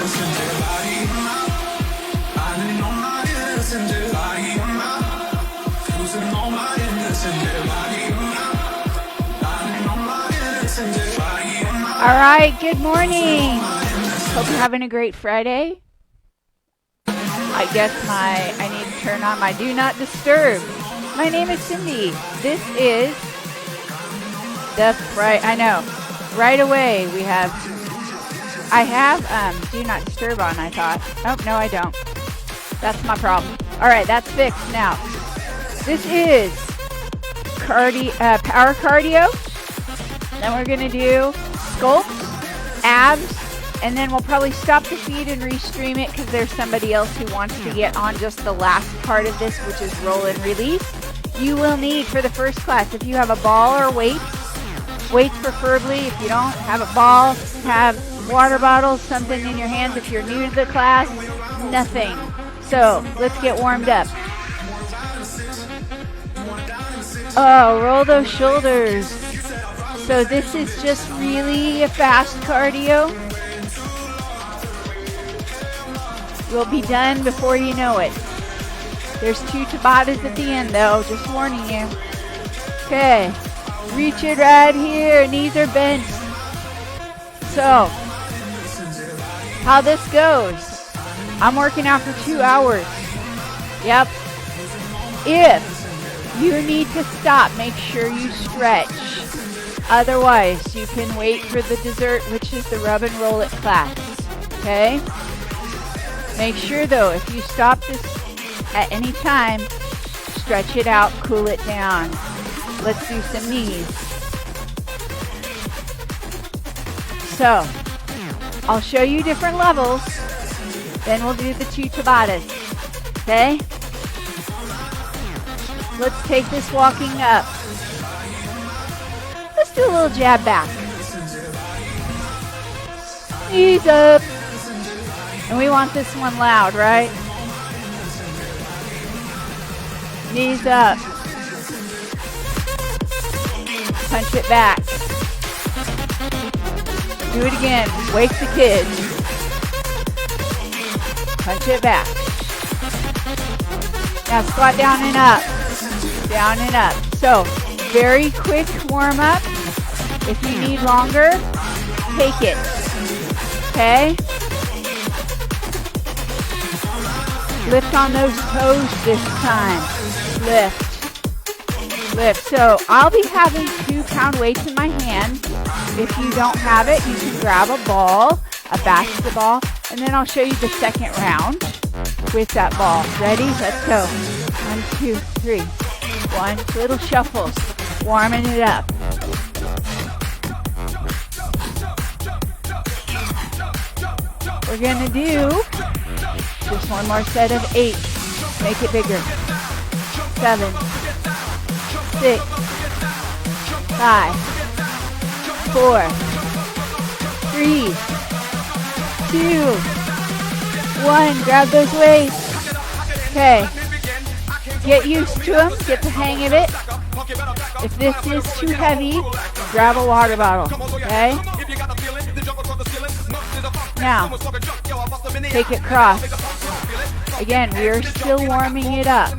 All right, good morning. Hope you're having a great Friday. I guess I need to turn on my do not disturb. My name is Cindy. This is the I know. Right away I have do not disturb on, I thought. Oh, no, I don't. That's my problem. All right, that's fixed now. This is power cardio. Then we're going to do Sculpt, abs, and then we'll probably stop the feed and restream it because there's somebody else who wants to get on just the last part of this, which is roll and release. You will need, for the first class, if you have a ball or weights preferably. If you don't have a ball, have water bottles, something in your hands. If you're new to the class, nothing. So let's get warmed up. Oh, roll those shoulders. So this is just really a fast cardio. You'll be done before you know it. There's 2 Tabatas at the end though, just warning you. Okay, reach it right here, knees are bent. So, how this goes, I'm working out for 2 hours. Yep. If you need to stop, make sure you stretch. Otherwise, you can wait for the dessert, which is the rub and roll it class. Okay? Make sure though, if you stop this at any time, stretch it out, cool it down. Let's do some knees. So, I'll show you different levels, then we'll do the 2 Tabatas. Okay? Let's take this walking up. Let's do a little jab back. Knees up. And we want this one loud, right? Knees up. Punch it back. Do it again. Wake the kids. Punch it back. Now squat down and up. Down and up. So, very quick warm up. If you need longer, take it. Okay? Lift on those toes this time. Lift. So I'll be having 2-pound weights in my hand. If you don't have it, you can grab a ball, a basketball, and then I'll show you the second round with that ball. Ready? Let's go. 1, 2, 3. 1, little shuffles. Warming it up. We're going to do just one more set of 8. Make it bigger. 7, 6, 5, 4, 3, 2, 1. Grab those weights. Okay. Get used to them. Get the hang of it. If this is too heavy, grab a water bottle. Okay? Now, take it cross. Again, we are still warming it up.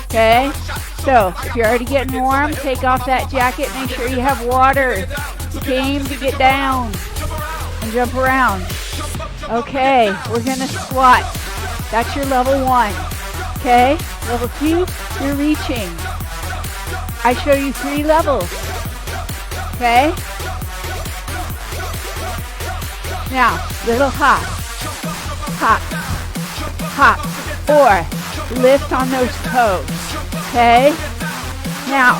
Okay? So, if you're already getting warm, take off that jacket. Make sure you have water. Game to get down and jump around. Okay, we're going to squat. That's your level 1. Okay? Level 2, you're reaching. I show you 3 levels. Okay? Now, little hop, hop, hop, or lift on those toes. Okay? Now,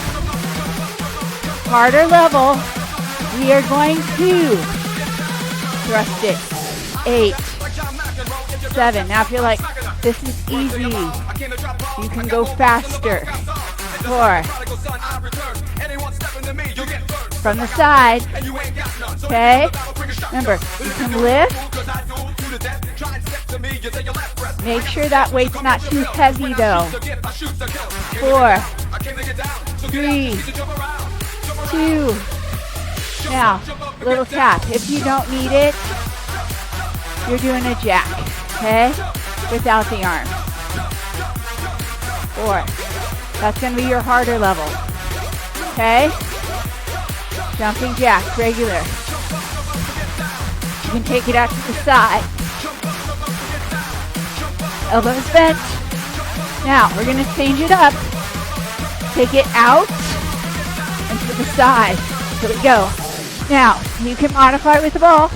harder level, we are going to thrust it. 8, 7. Now if you're like, this is easy, you can go faster. 4. From the side. Okay? Remember, you can lift. Make sure that weight's not too heavy though. 4, 3, 2. Now, little tap. If you don't need it, you're doing a jack, okay? Without the arm. 4. That's going to be your harder level, okay? Jumping jack, regular. You can take it out to the side. Elbows bent. Now, we're going to change it up. Take it out and to the side. Here we go. Now, you can modify with the ball.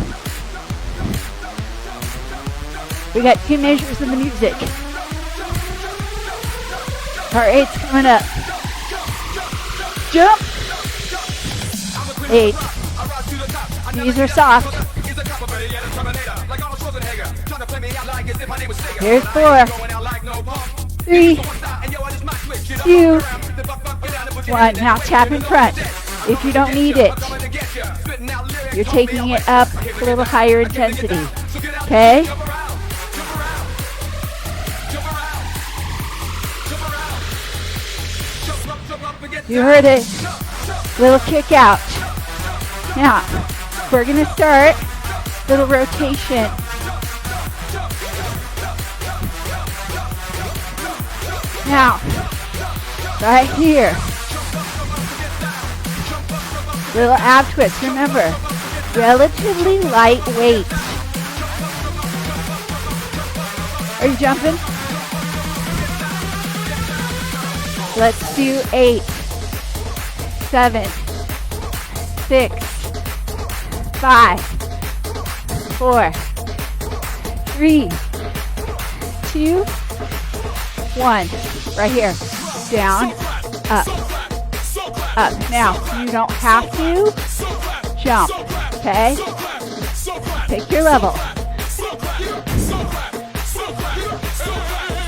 We got 2 measures in the music. Heart rate's coming up. Jump. 8. Knees are soft. Here's 4. 3, 2, 1. Now tap in front if you don't need it. You're taking it up a little higher intensity. Okay? You heard it. Little kick out. Now, we're going to start little rotation. Now, right here. Little ab twist. Remember, relatively lightweight. Are you jumping? Let's do 8, 7, 6, 5, 4, 3, 2, 1. Right here. Down, up, up. Now, you don't have to jump, okay? Pick your level.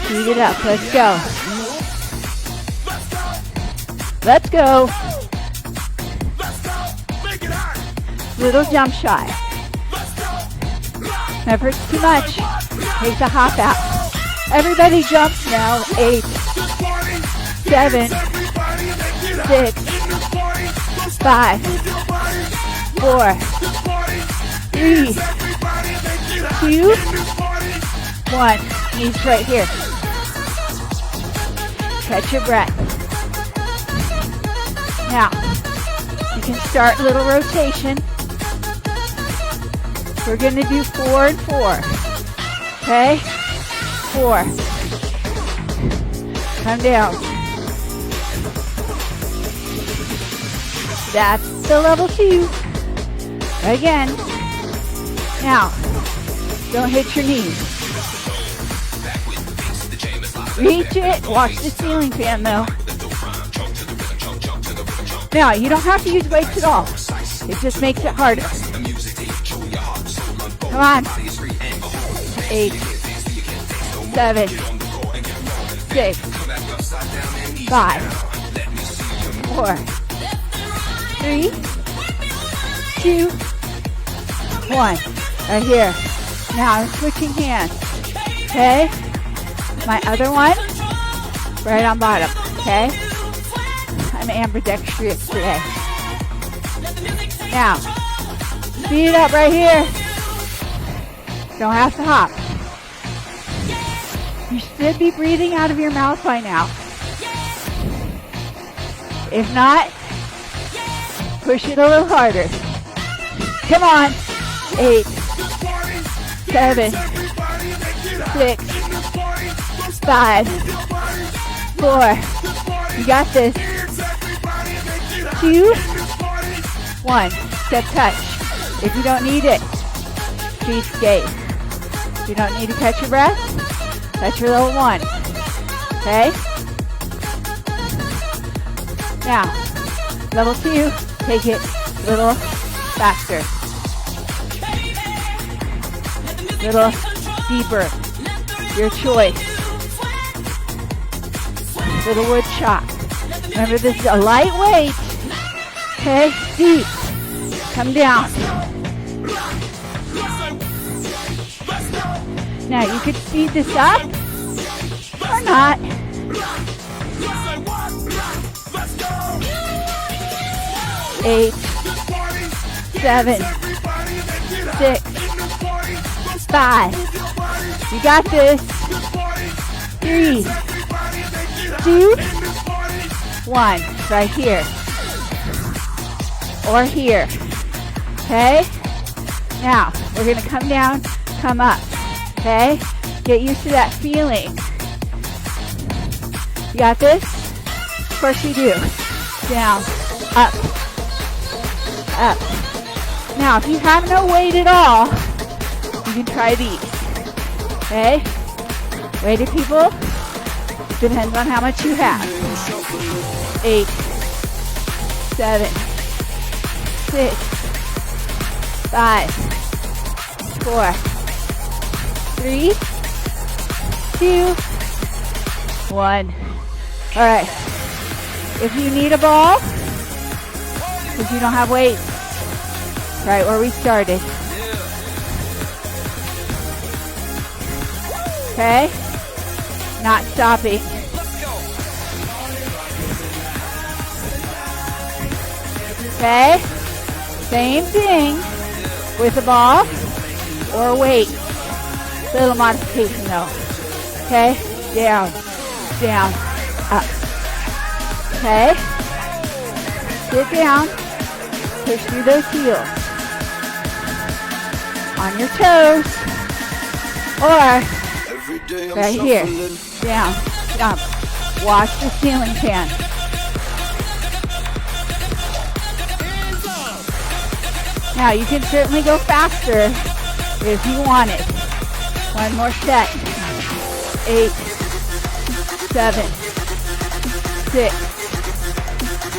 Speed it up. Let's go. Let's go. Little jump shot. Never too much. Take the hop out. Everybody jumps now. 8, 7, 6, 5, 4, 3, 2, 1. Knees right here. Catch your breath. Now, you can start a little rotation. We're going to do 4 and 4. Okay? 4. Come down. That's the level 2. Again. Now, don't hit your knees. Reach it. Watch the ceiling fan though. Now, you don't have to use weights at all. It just makes it harder. Come on. 8, 7, 6, 5, 4, 3, 2, 1. Right here. Now, I'm switching hands. Okay? My other one, right on bottom. Okay? I'm ambidextrous today. Now, speed it up right here. Don't have to hop. You should be breathing out of your mouth by now. If not, push it a little harder. Come on. 8, 7, 6, 5, 4. You got this. 2, 1. Step touch. If you don't need it, speed skate. If you don't need to catch your breath, that's your level 1. Okay? Now, level 2, take it a little faster. Little deeper. Your choice. Little wood chop. Remember, this is a lightweight. Okay, deep. Come down. Now you could speed this up or not. 8, 7, 6, 5. You got this. 3, 2, 1. Right here. Or here. Okay? Now, we're going to come down, come up. Okay? Get used to that feeling. You got this? Of course you do. Down, up, up. Now, if you have no weight at all, you can try these. Okay? Weighted people, depends on how much you have. 8, 7, 6, 5, 4, 3, 2, 1. All right. If you need a ball, if you don't have weights, right where we started. Okay? Not stopping. Okay? Same thing with a ball or weight. Little modification though. Okay? Down, down, up. Okay? Sit down. Push through those heels. On your toes. Or right here. Down, jump. Watch the ceiling fan. Now you can certainly go faster if you want it. One more set. 8, 7, 6,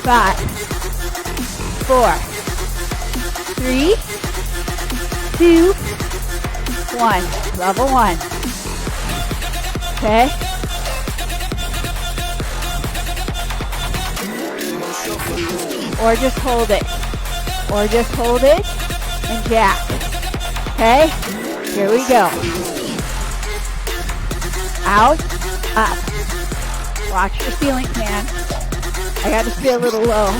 5, 4, 3, 2, 1. Level 1. Okay? Or just hold it. Or just hold it and jack. Okay? Here we go. Out, up. Watch your ceiling fan. I got to stay a little low.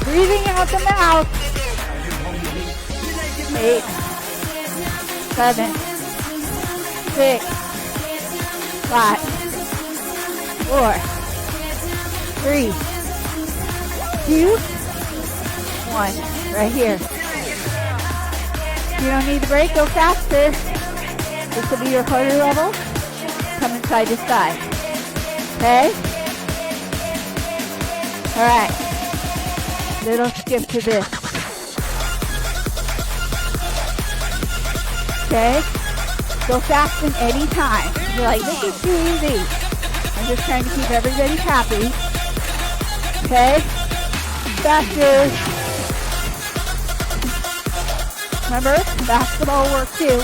Breathing out the mouth. 8, 7, 6, 5, 4, 3, 2, 1. Right here. If you don't need the break, go faster. This will be your harder level. Coming side to side. Okay? Alright. Little skip to this. Okay? Go fast in any time. You're like, this is too easy. I'm just trying to keep everybody happy. Okay? Faster. Remember, basketball work too.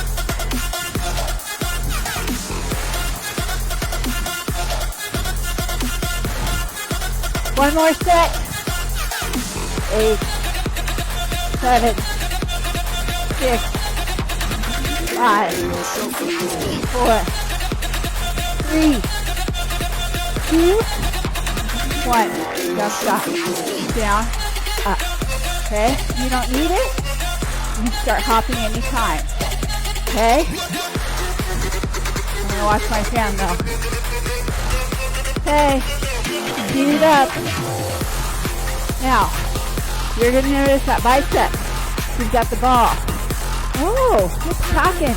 One more set. 8, 7, 6, 5, 4, 3, 2, 1. Just stop. Down, up. Okay? You don't need it. You can start hopping anytime. Okay? I'm gonna watch my fan though. Okay. Speed it up. Now, you're going to notice that bicep. You've got the ball. Oh, it's talking.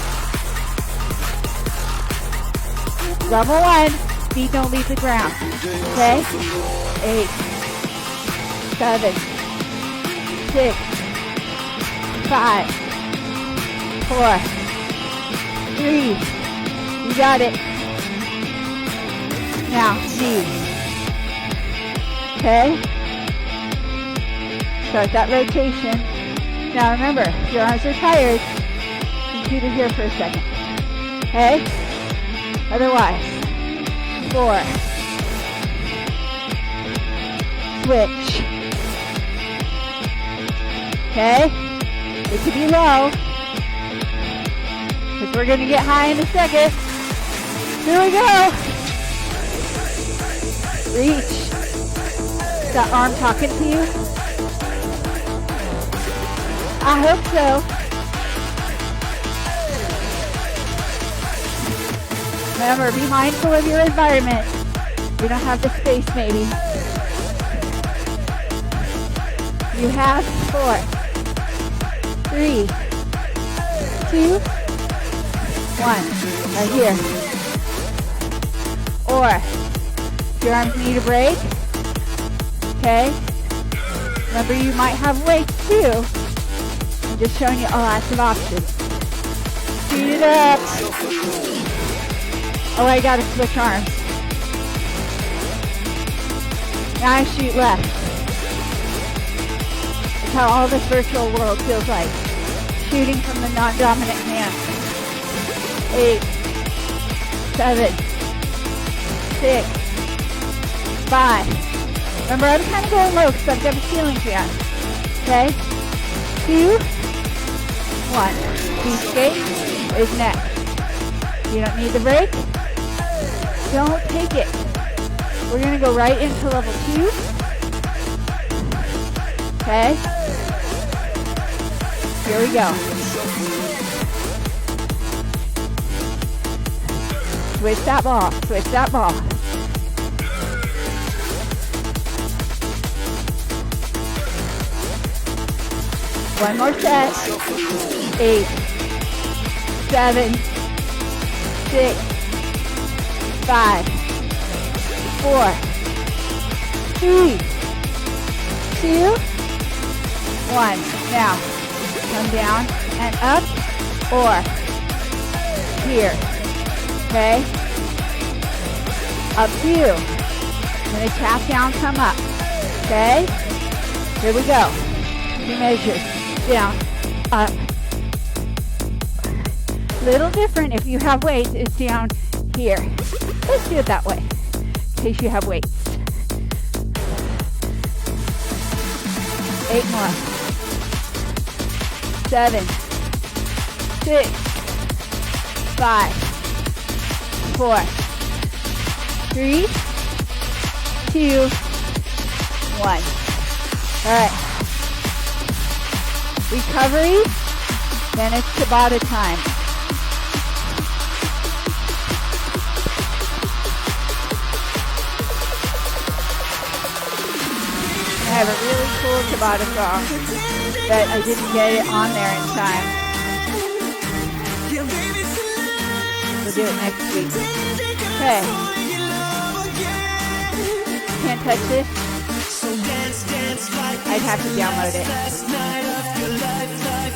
Level 1, feet don't leave the ground. Okay? 8, 7, 6, 5, 4, 3. You got it. Now, knees. Okay? Start that rotation. Now remember, if your arms are tired, you can keep it here for a second. Okay? Otherwise, 4. Switch. Okay? It could be low, because we're going to get high in a second. Here we go. Reach. Is that arm talking to you? I hope so. Remember, be mindful of your environment. You don't have the space, maybe. You have 4, 3, 2, 1. Right here. Or, if your arms need a break, okay? Remember, you might have weights too. I'm just showing you lots of options. Speed it up. Oh, I gotta switch arms. Now I shoot left. That's how all this virtual world feels like. Shooting from the non-dominant hand. 8, 7, 6, 5. Remember, I'm kind of going low because I've got a ceiling fan. Okay? 2, 1. Beach skate is next. You don't need the break. Don't take it. We're going to go right into level 2. Okay? Here we go. Switch that ball. Switch that ball. One more set. 8, 7, 6, 5, 4, 3, 2, 1. Now, come down and up or here. Okay? Up to you. I'm going to tap down, come up. Okay? Here we go. 2 measures. Down, up. Little different if you have weights, it's down here. Let's do it that way, in case you have weights. 8 more. 7, 6, 5, 4, 3, 2, 1. All right. Recovery, then it's Tabata time. I have a really cool Tabata song, but I didn't get it on there in time. We'll do it next week. Okay. Can't touch this? I'd have to download it.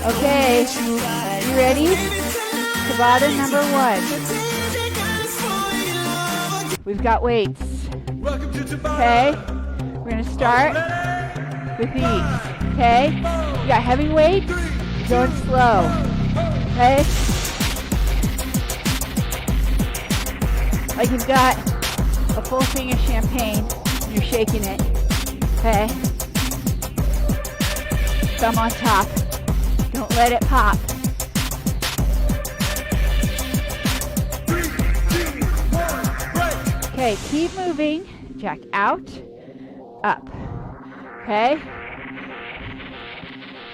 Okay, you ready? Tabata number 1. We've got weights. Okay, we're gonna start with these. Okay, you got heavy weights, you're going slow. Okay, like you've got a full thing of champagne, and you're shaking it. Okay, thumb on top. Don't let it pop. 3, 2, 1, break. Okay, keep moving. Jack out, up. Okay?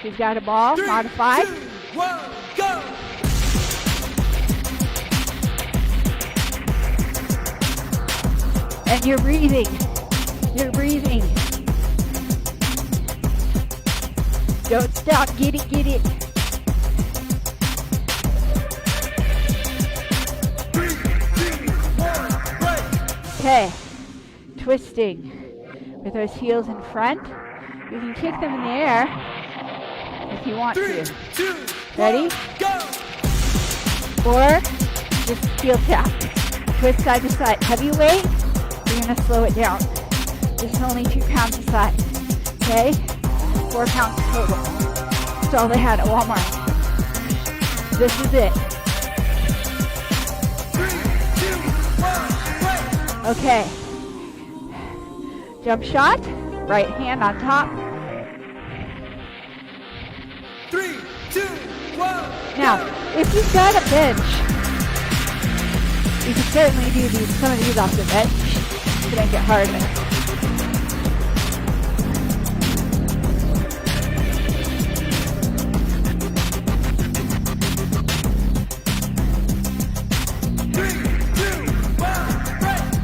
She's got a ball, 3, modified. 2, 1, go. And you're breathing. You're breathing. Don't stop. Get it, get it. 3, 2, 1, break. Okay. Twisting with those heels in front. You can kick them in the air if you want 3, to. 2, Ready? 1, go. Or just heel tap. Twist side to side. Heavy weight, you're going to slow it down. This is only 2 pounds a side. Okay? 4 pounds total. That's all they had at Walmart. This is it. 3, 2, 1, break. Okay. Jump shot. Right hand on top. 3, 2, 1. Now, if you've got a bench, you can certainly do some of these off the bench to make it harder.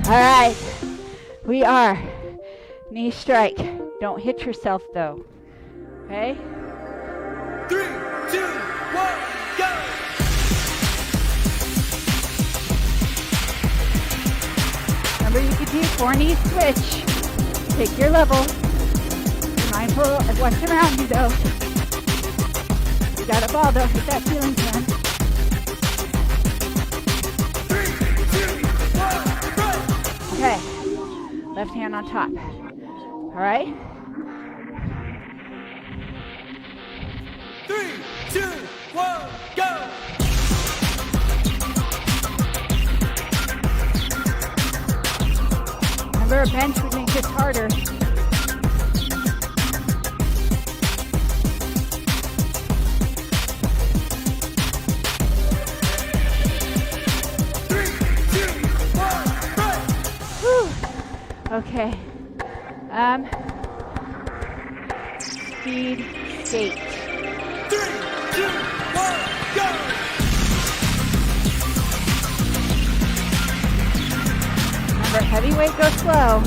All right, we are knee strike. Don't hit yourself though, okay? 3, 2, 1, go! Remember, you could do 4 knee switch. Take your level. Be mindful of what's around you though. You got a ball, don't hit that ceiling fan. 3, 2, 1, break! Okay, left hand on top. All right? 3, 2, 1, go! Remember, a bench would make this harder. 3, 2, 1, break! Whew. Okay. Speed skate. 3, 2, 1, go! Remember, heavy weight goes slow.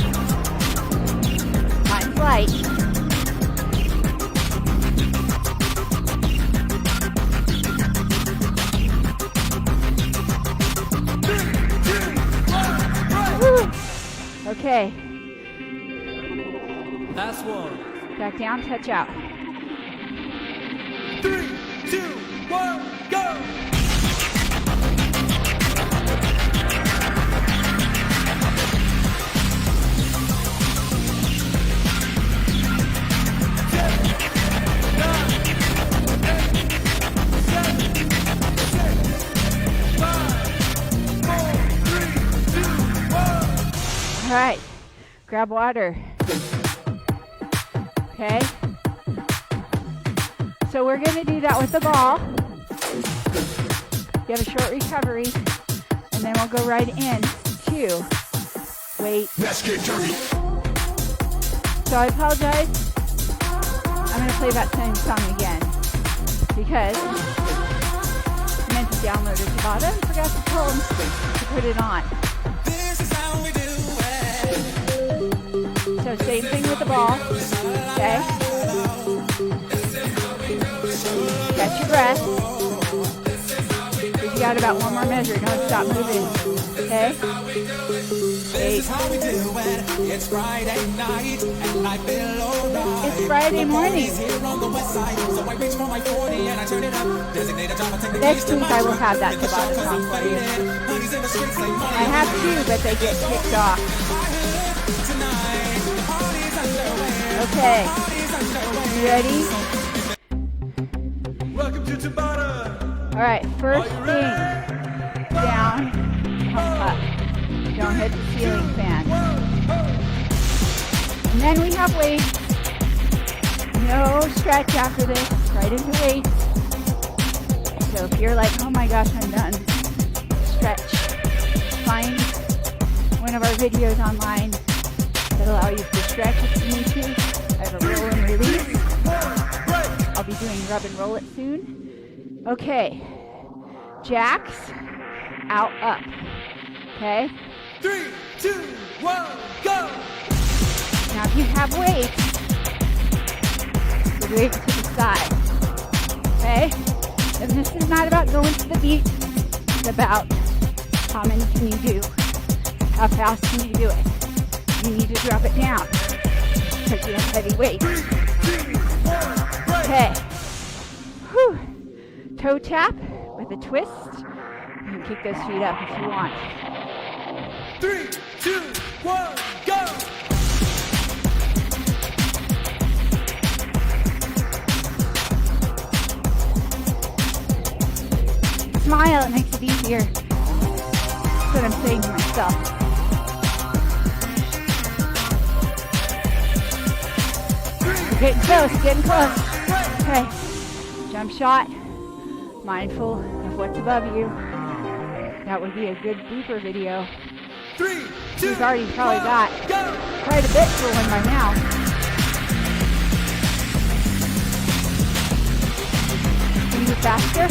Mine's light. 3, 2, 1, break! Woo. Okay. Last one. Back down, touch out. 3, 2, 1, go! All right. Grab water. Okay. So we're going to do that with the ball. You have a short recovery, and then we'll go right in to weight. Let's get dirty. So I apologize. I'm going to play that same song again because I meant to download it to bottom. Forgot to tell them to put it on. This is how we do it. So same thing with the ball. Okay. Catch your breath. You got about one more measure. Don't stop moving. Okay? This is how we do it. It's Friday night and I feel alright. It's Friday morning. Here on the west side, so I reach for my 40 and I turn it up. Designated driver, take the Next keys to week my I will truck. have that Get the Tabata chauffeurs song for you. inflated. Honey's in the streets, say money. I have two, but they get kicked off. Tonight, party's underway. Okay. Party's underway. You ready? Welcome to Tabata. All right. First Are you thing. ready? Down. Come up. Don't hit the ceiling fan. And then we have weights. No stretch after this. Right into weights. So if you're like, oh my gosh, I'm done. Stretch. Find one of our videos online that allow you to stretch if you need to. I have a roll and release. I'll be doing rub and roll it soon. Okay. Jacks. Out, up. Okay? 3, 2, 1, go! Now if you have weights, the weights to the side. Okay? And this is not about going to the beat. It's about how many can you do? How fast can you do it? You need to drop it down because you have heavy weights. 3, 2, 1, break! Okay. Whew. Toe tap with a twist. You can kick those feet up if you want. 3, 2, 1, go! Smile, it makes it easier. That's what I'm saying to myself. Getting close, getting close. Okay. Jump shot. Mindful of what's above you. That would be a good blooper video. 3, 2, We've already probably 1, got go! quite a bit for one by now. Can you do faster?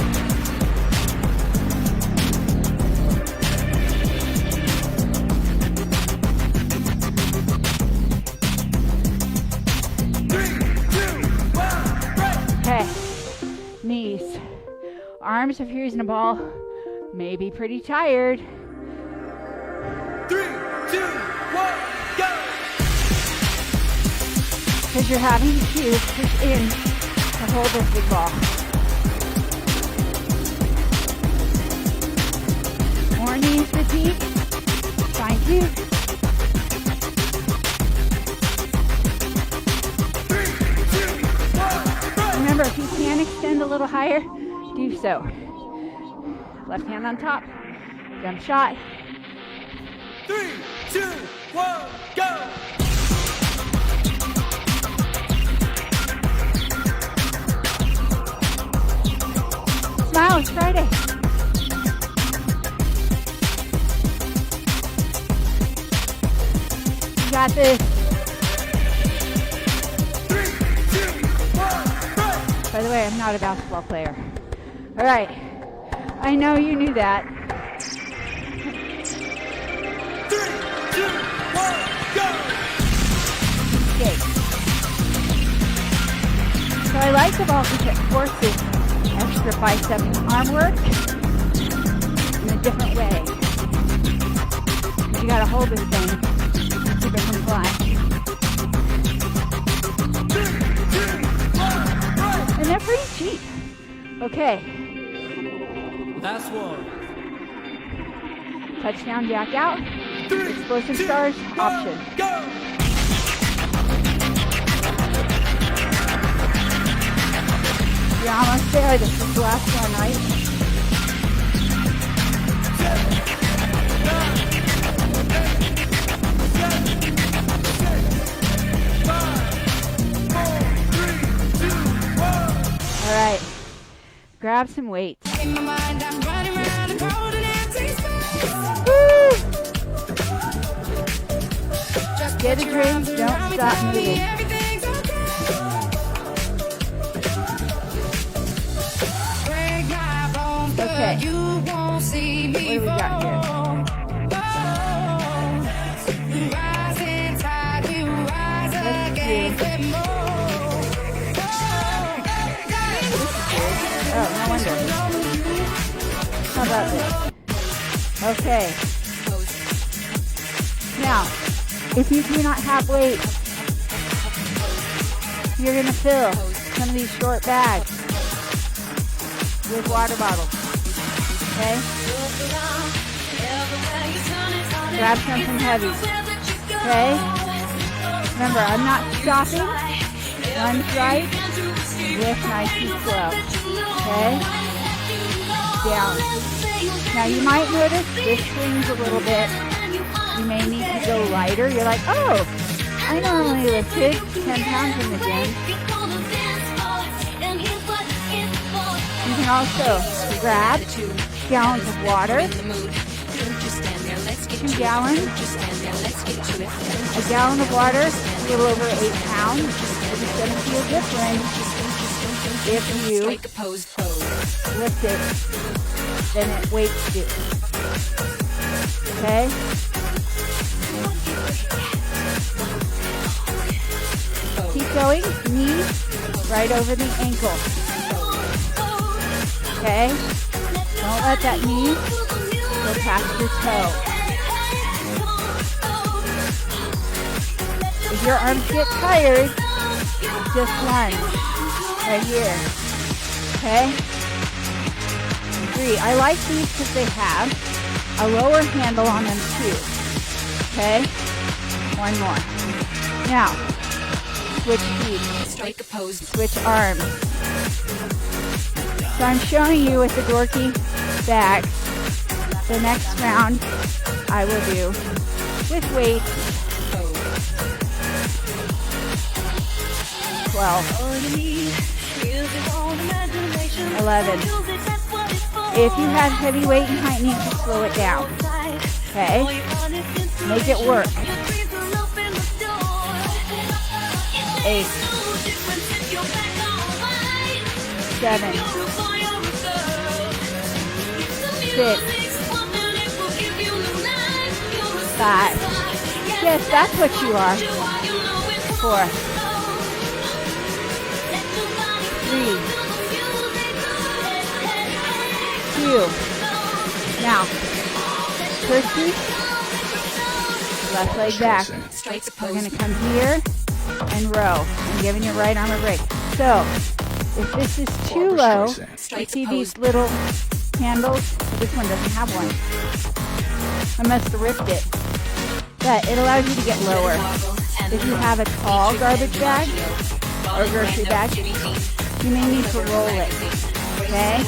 Arms, if you're using a ball, may be pretty tired. 3, 2, 1, go! Because you're having to push in to hold this big ball. More knees fatigue. Fine too. 3, 2, 1, go! Remember, if you can extend a little higher, do so. Left hand on top. Jump shot. 3, 2, 1, go! Smile, it's Friday. You got this. 3, 2, 1, go! By the way, I'm not a basketball player. All right. I know you knew that. 3, 2, 1, go! Okay. So I like the ball because it forces extra bicep and arm work in a different way. You gotta hold this thing to keep it from flying. 3, 2, 1, go! And they're pretty cheap. Okay. Last one. Touchdown, jack out. 3, Explosive 2, stars 1, option. go! You're almost there. This is the last one, right? 7, 9, 8, 7, 6, 5, 4, 3, 2, 1. All right. Grab some weights. In my mind, I'm running around and holding empty space. Woo! Just Get a put your drink. arms Don't around me, stop tell me moving. everything's okay. Break my bones, but Okay. you won't see me What do we got here? fall. Rising tide, we rise Let's against see. it more. Oh, no wonder. How about this? Okay. Now, if you do not have weights, you're going to fill some of these short bags with water bottles. Okay? Grab something heavy. Okay? Remember, I'm not stopping. Lunge right. Lift nice and slow. Okay? Down. Now you might notice this swings a little bit. You may need to go lighter. You're like, oh, I normally lifted 10 pounds in the gym. You can also grab gallons of water. 2 gallons. A gallon of water, a little over 8 pounds. It's going to feel different if you lift it than it weights do. Okay? Keep going. Knee right over the ankle. Okay? Don't let that knee go past your toe. If your arms get tired, just lunge right here. Okay? 3. I like these because they have a lower handle on them too. Okay? 1 more. Now, switch feet. Switch arms. So I'm showing you with the dorky bag. The next round I will do with weights. 12. 11. If you have heavy weight and height, you need to slow it down. Okay? Make it work. 8. 7. 6. 5. Yes, that's what you are. 4. 3. 2. Now, curtsy, left leg back. We're going to come here and row. I'm giving your right arm a break. So, if this is too low, you see these little handles? This one doesn't have one. I must have ripped it. But it allows you to get lower. If you have a tall garbage bag or grocery bag, you may need to roll it. Okay?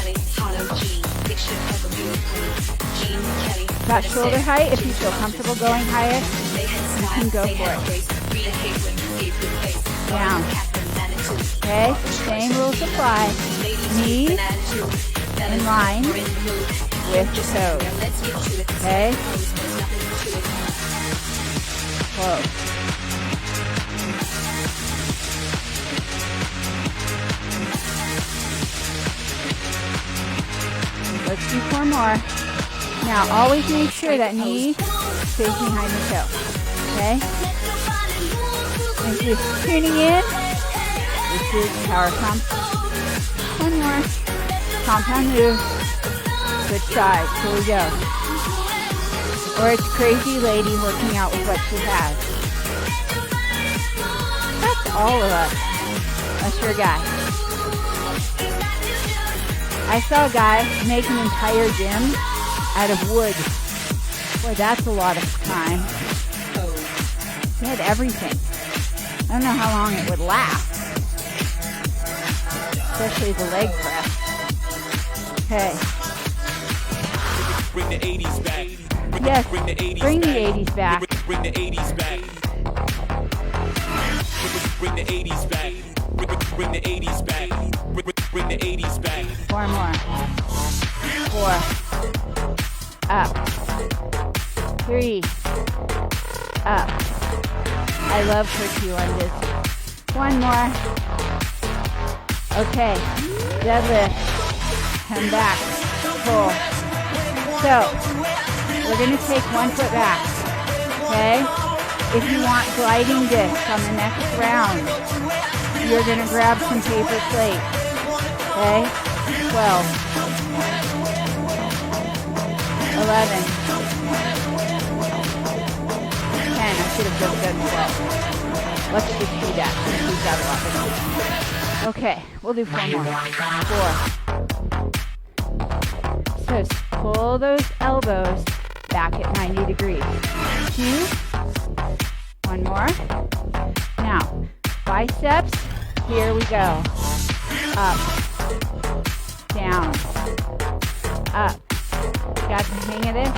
About shoulder height, if you feel comfortable going higher, you can go for it. Down. Okay? Same rules apply. Knees in line with the toes. Okay? Close. Let's do 4 more. Now, always make sure that knee stays behind the toe. Okay? If you're tuning in, this is power comp. 1 more. Compound move. Switch sides. Here we go. Or it's crazy lady working out with what she has. That's all of us. Unless you're a guy. I saw a guy make an entire gym out of wood. Boy, that's a lot of time. He had everything. I don't know how long it would last. Especially the leg press. Okay. Bring the 80s back. Yes, bring the 80s back. Bring the 80s back. Bring the 80s back. Bring the 80s back. Bring the 80s back. 4 more. 4. Up. 3. Up. I love curtsy lunges. 1 more. Okay. Deadlift. Come back. Pull. So, we're going to take 1 foot back. Okay? If you want gliding disc on the next round, you're going to grab some paper plate. Okay? 12. 11. 10. I should have just done 12. Let's just do that. We've got a lot. Okay, we'll do 4 more. 4. So pull those elbows back at 90 degrees. 2. 1 more. Now, biceps. Here we go. Up. Down. Up. Got the hang of this?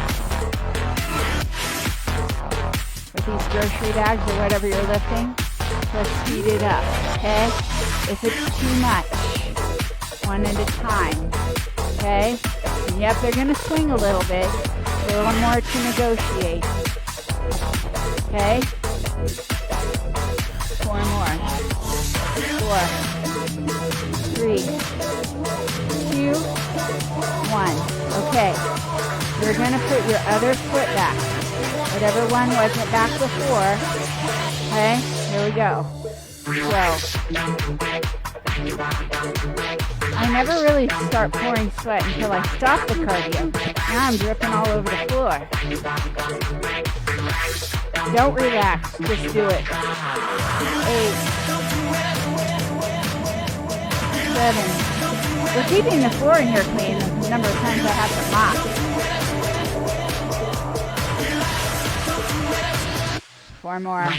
With these grocery bags or whatever you're lifting, let's speed it up, okay? If it's too much, 1 at a time, okay? And yep, they're going to swing a little bit. A little more to negotiate, okay? 4 more. 4, 3, 2, 1. Okay, you're going to put your other foot back. Whatever one wasn't back before. Okay, here we go. 12. I never really start pouring sweat until I stop the cardio. Now I'm dripping all over the floor. Don't relax, just do it. 8. 7. We're keeping the floor in here clean the number of times I have to mop. 4 more. 4.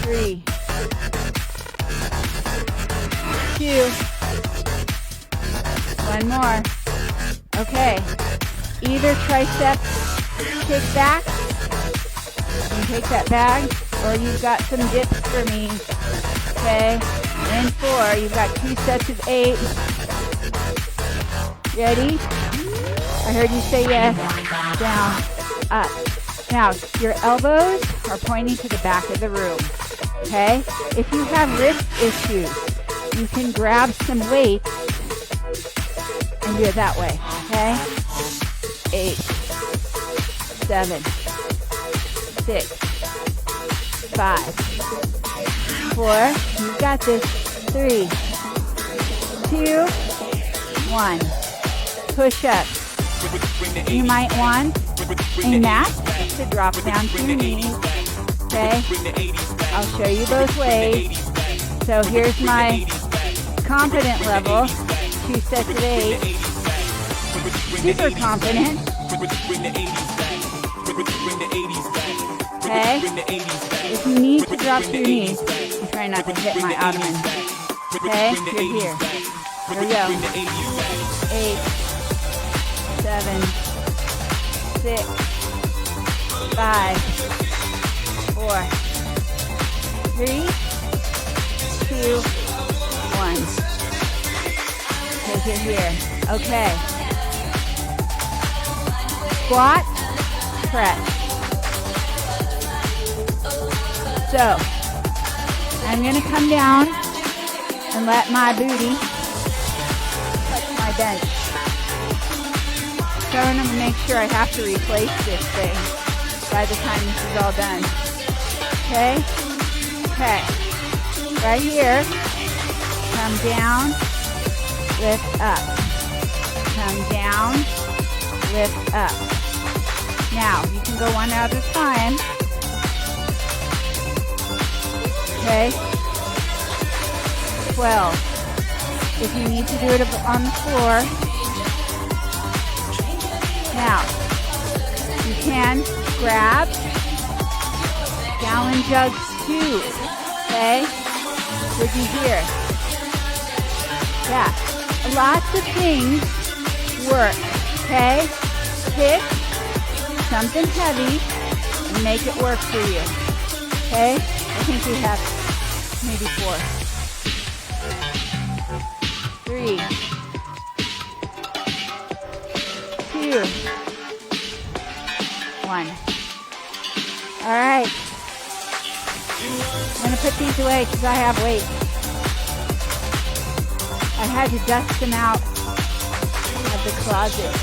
3. 2. 1 more. Okay. Either tricep kick back. You take that bag, or you've got some dips for me. Okay. In 4, you've got 2 sets of 8. Ready? I heard you say yes. Down. Up. Now, your elbows are pointing to the back of the room. Okay? If you have wrist issues, you can grab some weights and do it that way. Okay? 8. 7. 6. 5. 4. You've got this. 3. 2, 1. Push up. You might want a mat to drop down to your knees. Okay? I'll show you both ways. So here's my confident level. 2 sets of 8. Super confident. Okay? If you need to drop to your knees, I'm trying not to hit my abdomen. Okay? You're here. Here we go. 8, 7, 6, 5, 4, 3, 2, 1. Take it here. Okay. Squat, press. So, I'm going to come down and let my booty touch my bench. So I'm going to make sure I have to replace this thing by the time this is all done. Okay? Okay. Right here. Come down, lift up. Come down, lift up. Now, you can go one at a time. Okay? 12. If you need to do it on the floor. Now, you can grab gallon jugs too. Okay? Would you hear? Yeah. Lots of things work. Okay? Pick something heavy and make it work for you. Okay? I think we have maybe 4. 3, 2, 1. All right. I'm going to put these away because I have weight. I had to dust them out of the closet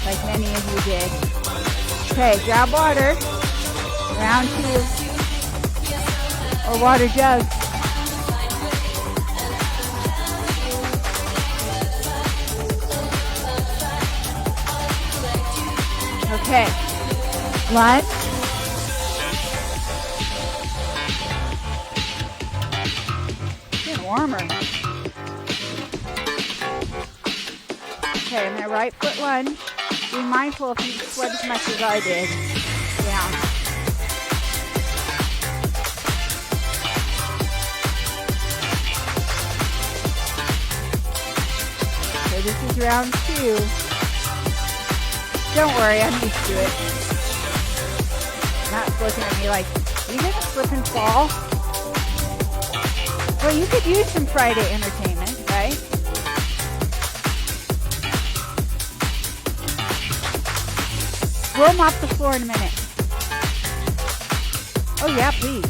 like many of you did. Okay, grab water. Round 2. Or water jug. Okay. Lunge. It's getting warmer. Okay, and my right foot lunge. Be mindful if you sweat as much as I did. Down. So this is round 2. Don't worry, I'm used to it. Matt's looking at me like, are you going to slip and fall? Well, you could use some Friday entertainment, right? We'll mop the floor in a minute. Oh yeah, please.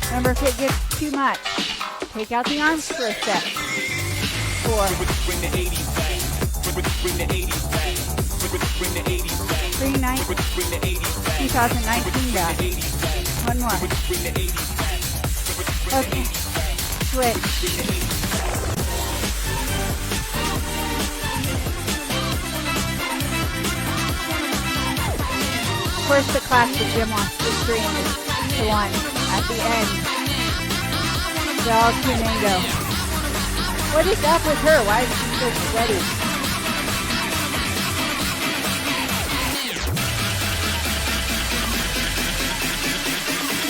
Remember, if it gets too much, take out the arms for a sec. 4. 2019 back. One more. Okay. Switch. Of course, the class that Jim wants to stream is the one at the end. Dog Flamingo. What is up with her? Why is she so sweaty?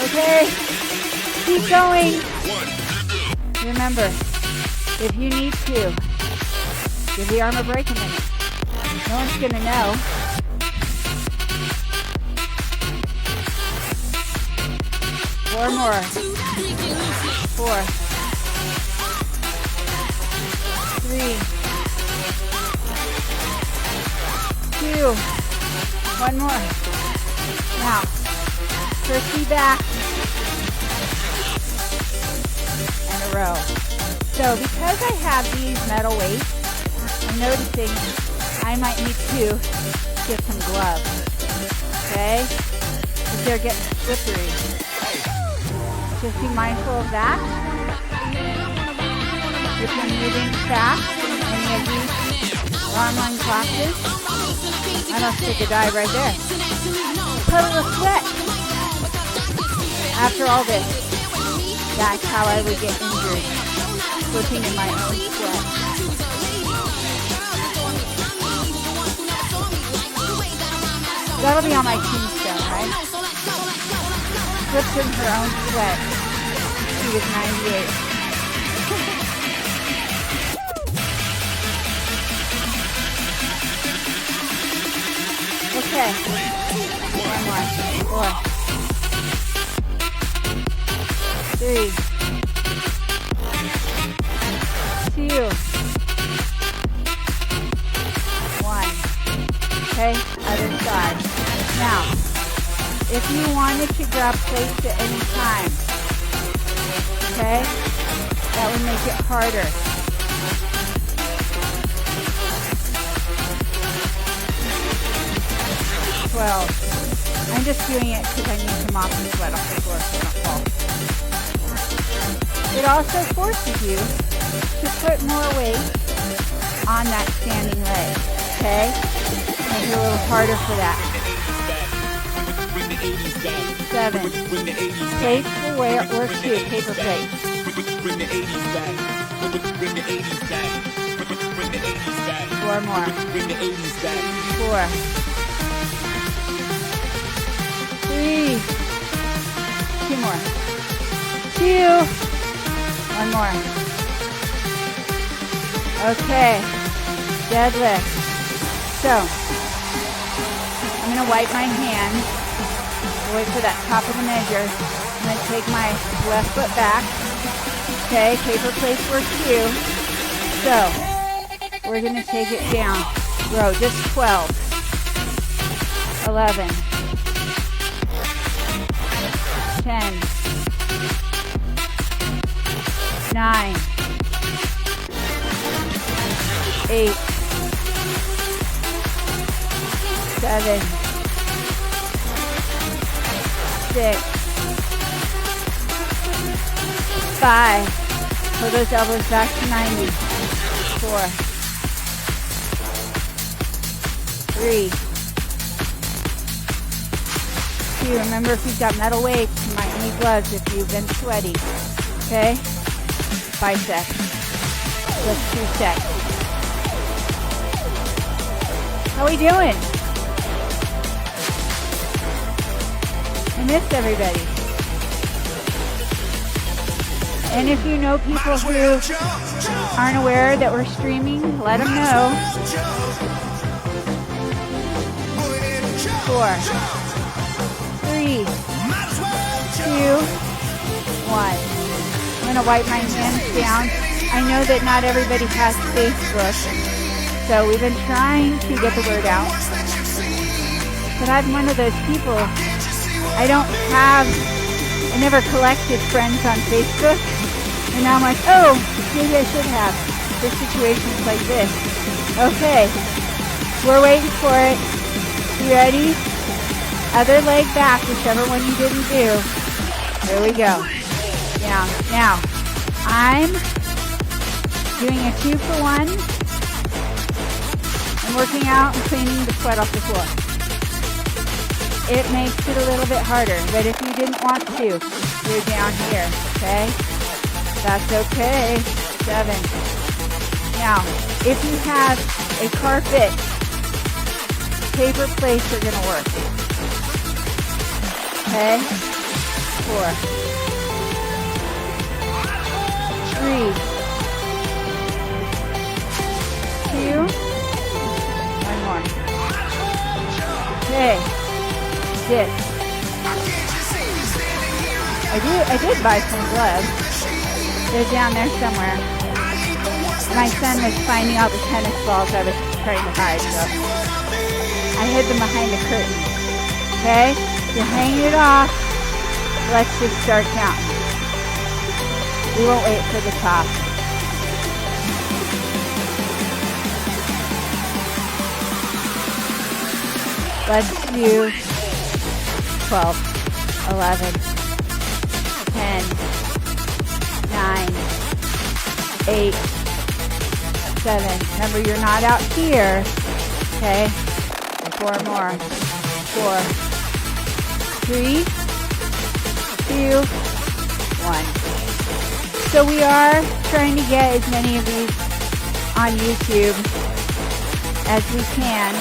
Okay, keep going. Remember, if you need to, give the arm a break a minute. No one's gonna know. Four more. 4. 3, 2, 1 more. Now, turkey back and a row. So because I have these metal weights, I'm noticing I might need to get some gloves. Okay? Because they're getting slippery. Just be mindful of that. If you're moving fast in any of these online classes, I must take a dive right there. Puddle of sweat. After all this, that's how I would get injured, slipping in my own sweat. That'll be on my tombstone, right? Slipped in her own sweat. She was 98. Okay. One more. 4. 3. 2. 1. Okay, other side. Now, if you wanted to grab plates at any time, okay, that would make it harder. I'm just doing it because I need to mop the sweat off the floor so I don't fall. It also forces you to put more weight on that standing leg, okay? Make it a little harder for that. 7. Plates will work too, paper plates. 4 more. 4. 3. 2 more. 2. 1 more. Okay. Deadlift. So, I'm going to wipe my hands. Wait for that top of the measure. I'm going to take my left foot back. Okay, paper plates work too. So, we're going to take it down. Row, just 12. 11. 10. 9. 8. 7. 6. 5. Pull those elbows back to 90. 4. 3. 2. Remember, if you've got metal weights, you might need gloves if you've been sweaty. Okay? Biceps. Just 2 sets. How we doing? I missed everybody. And if you know people who aren't aware that we're streaming, let them know. 4, 3, 2, 1. I'm going to wipe my hands down. I know that not everybody has Facebook, so we've been trying to get the word out. But I'm one of those people. I never collected friends on Facebook. And now I'm like, oh, maybe I should have for situations like this. Okay, we're waiting for it. You ready? Other leg back, whichever one you didn't do. There we go. Down. Now, I'm doing a 2-for-1. I'm working out and cleaning the sweat off the floor. It makes it a little bit harder, but if you didn't want to, you're down here, okay? That's okay. 7. Now, if you have a carpet, paper plates are going to work. Okay? 4. 3. 2. 1 more. Okay. 6. I did buy some gloves. They're down there somewhere. My son was finding all the tennis balls I was trying to hide, so I hid them behind the curtain. Okay? You're hanging it off. Let's just start counting. We won't wait for the top. Let's do 12, 11, 10, 9, 8, 7. Remember, you're not out here. Okay. 4 more. 4, 3, 2, 1. So we are trying to get as many of these on YouTube as we can,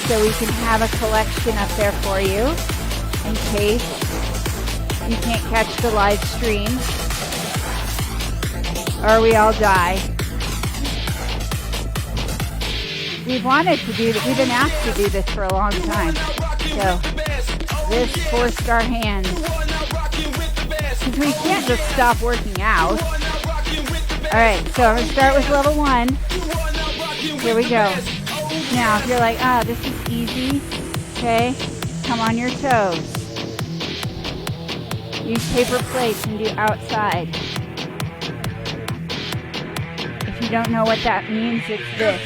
so we can have a collection up there for you in case you can't catch the live stream or we all die. We've wanted to do that. We've been asked to do this for a long time. So this 4-star hand, because we can't just stop working out. All right, so I'm going to start with level 1. Here we go. Now, if you're like, this is easy, okay, come on your toes. Use paper plates and do outside. If you don't know what that means, it's this.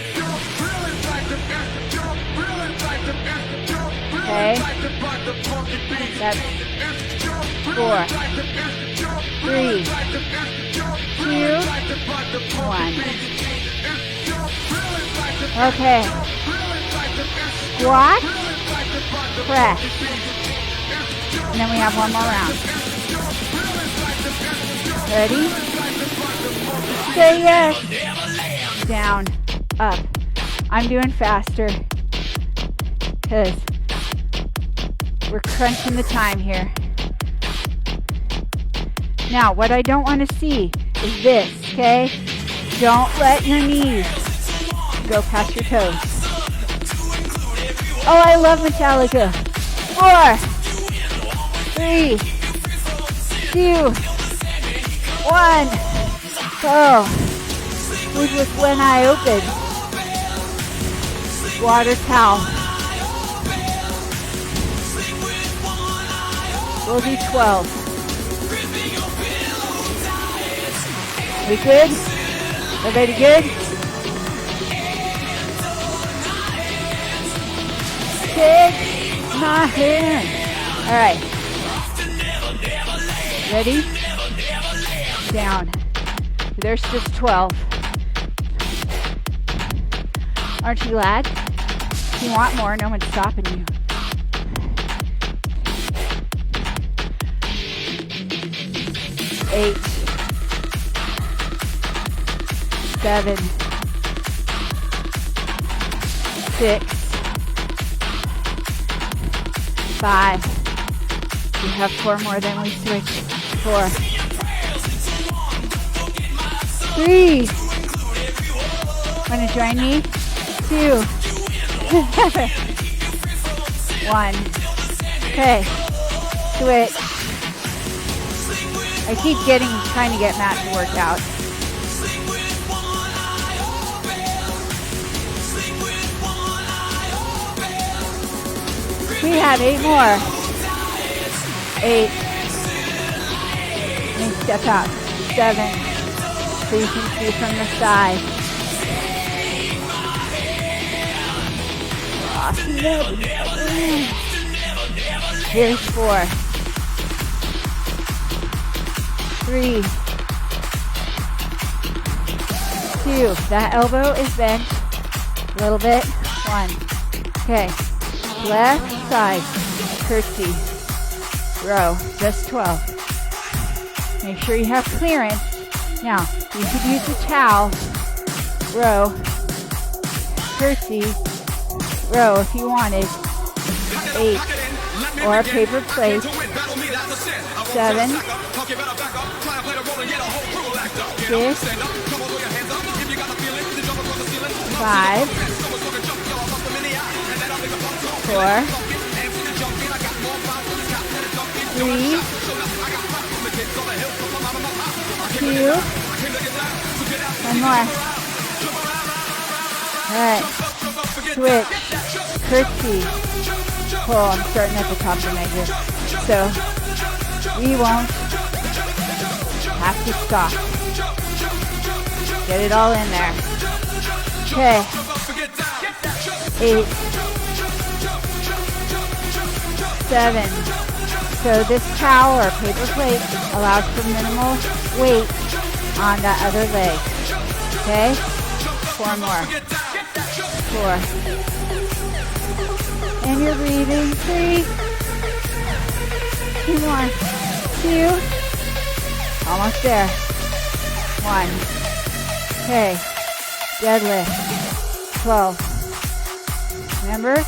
Okay? That's 4, 3, 2, 1. Okay. Squat, press. And then we have one more round. Ready? Say yes. Down, up. I'm doing faster because we're crunching the time here. Now, what I don't want to see is this, okay? Don't let your knees go past your toes. Oh, I love Metallica. 4, 3, 2, 1. Oh, who's with one eye open? Water towel. We'll do 12. We good? Everybody good? 6, 9. All right. Ready? Down. There's just 12. Aren't you glad? If you want more, no one's stopping you. 8, 7, 6, 5. We have 4 more, then we switch. 4, 3. Want to join me? 2. 1. Okay. Switch. I keep trying to get Matt to work out. We have 8 more. 8. And step out. 7. So you can see from the side. Here's 4. 3, 2. That elbow is bent. A little bit. 1. Okay. Left side. Curtsy. Row. Just 12. Make sure you have clearance. Now, you could use a towel. Row. Curtsy. Row if you wanted. 8. Or a paper plate. 7. 6. 5. 4. 3. 2. One more. Alright. Switch. Curtsy. Pull. I'm starting at the top of the measure. So we won't have to stop. Get it all in there. Okay. 8. 7. So this towel or paper plate allows for minimal weight on that other leg. Okay? 4 more. 4. And you're breathing. 3. 2 more. 2. Almost there. 1. Okay. Deadlift. 12. Remember,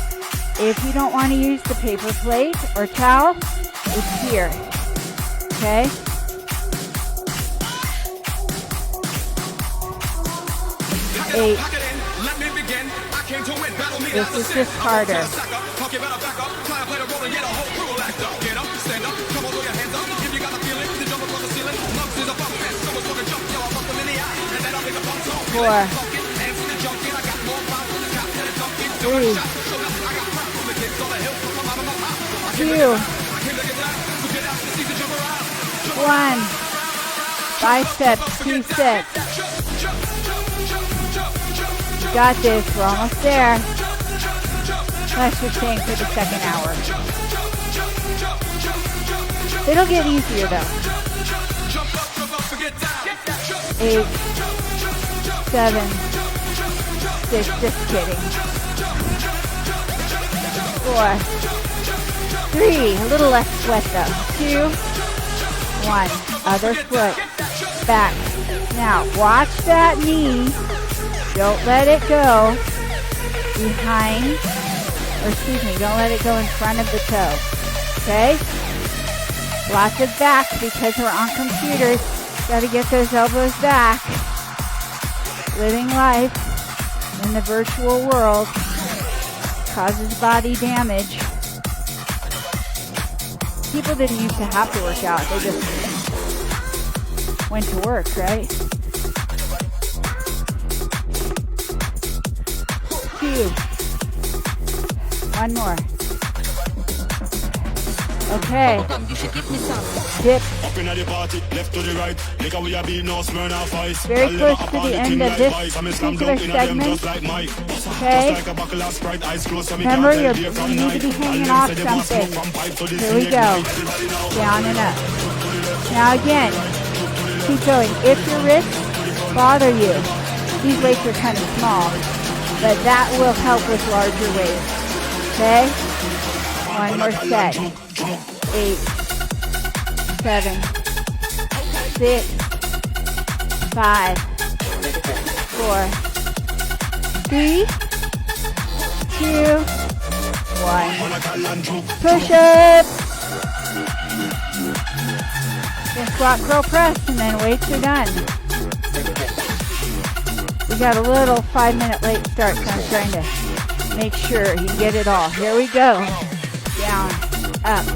if you don't want to use the paper plate or towel, it's here. Okay? Eight. This is just harder. 4. 3. 2. 1. Biceps, 2 sets. You got this. We're almost there. Unless you're staying for the second hour. It'll get easier though. 8. 7. 6. Just kidding. 4. 3. A little less sweat though. 2. 1. Other foot. Back. Now watch that knee. Don't let it go behind, or excuse me, don't let it go in front of the toe. Okay? Lots of back because we're on computers. Got to get those elbows back. Living life in the virtual world causes body damage. People didn't used to have to work out. They just went to work, right? 2. 1 more. Okay. Dip. Very close to the end of this particular segment. Okay. Remember, you need to be hanging off something. Here we go. Down and up. Now again, keep going. If your wrists bother you, these weights are kind of small, but that will help with larger weights. Okay? 1 more set. 8, 7, 6, 5, 4, 3, 2, 1. Push-ups. Then squat, curl, press, and then weights are done. We got a little 5-minute late start, so I'm trying to make sure you get it all. Here we go. Down, up.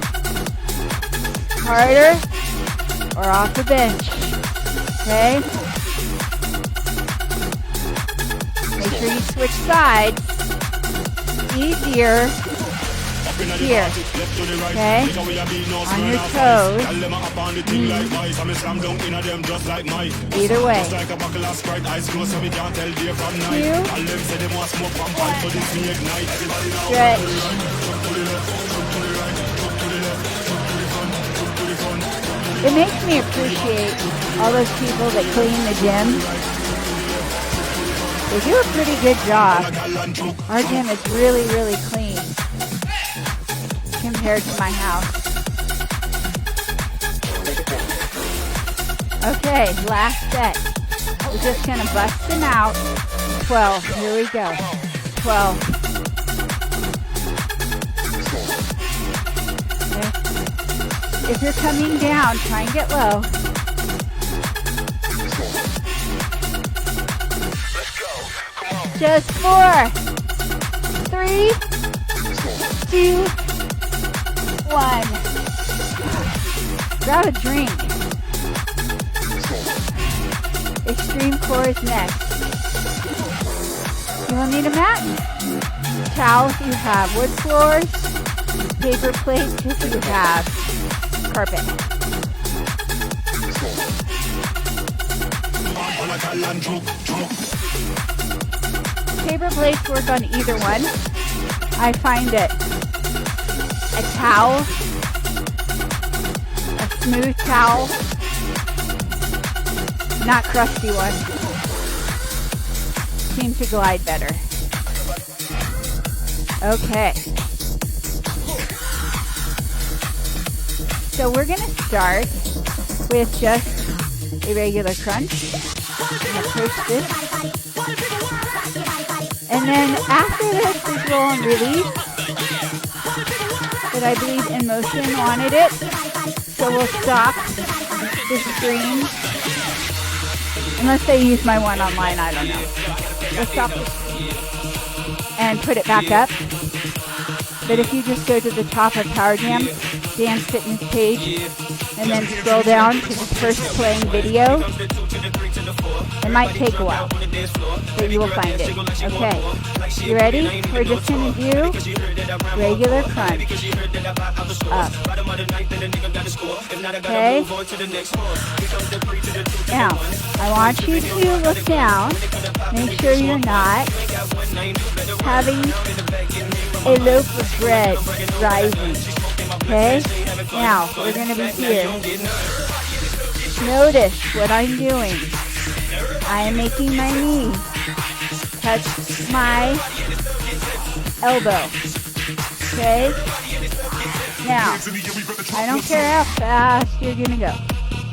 Harder or off the bench. Okay? Make sure you switch sides. Easier here. Okay? On your toes. Either way. 2. 1. Stretch. It makes me appreciate all those people that clean the gym. They do a pretty good job. Our gym is really, really clean compared to my house. Okay, last set. We're just going to bust them out. 12. Here we go. 12. Okay. If you're coming down, try and get low. Just 4, 3, 2, 1. Grab a drink. Extreme core is next. You will need a mat. Towel if you have wood floors. Paper plates if you have carpet. Paper plates work on either one. I find that a towel smooth towel, not crusty one. Seems to glide better. Okay. So we're going to start with just a regular crunch. I'm going to push this. And then after this is roll and release. But I believe In Motion wanted it. So we'll stop the screen. Unless they use my one online, I don't know. We'll stop the screen and put it back up. But if you just go to the top of Power Jam, Dance Fitness page, and then scroll down to the first playing video, it might take a while, but you will find it. Okay, you ready? We're just going to do regular crunch. Up. Okay? Now, I want you to look down. Make sure you're not having a loaf of bread rising. Okay? Now, we're going to be here. Notice what I'm doing. I am making my knee touch my elbow. Okay? Now, I don't care how fast you're going to go.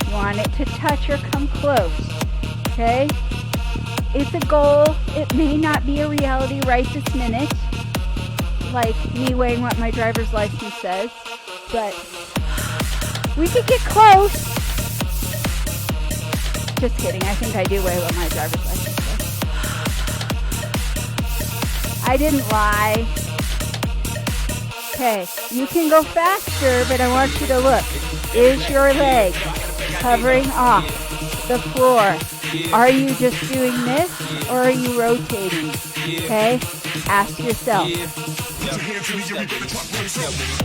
You want it to touch or come close. Okay? It's a goal. It may not be a reality right this minute, like me weighing what my driver's license says, but we could get close. Just kidding. I think I do weigh what my driver's license says. I didn't lie. Okay, you can go faster, but I want you to look. Is your leg hovering off the floor? Are you just doing this, or are you rotating? Okay? Ask yourself.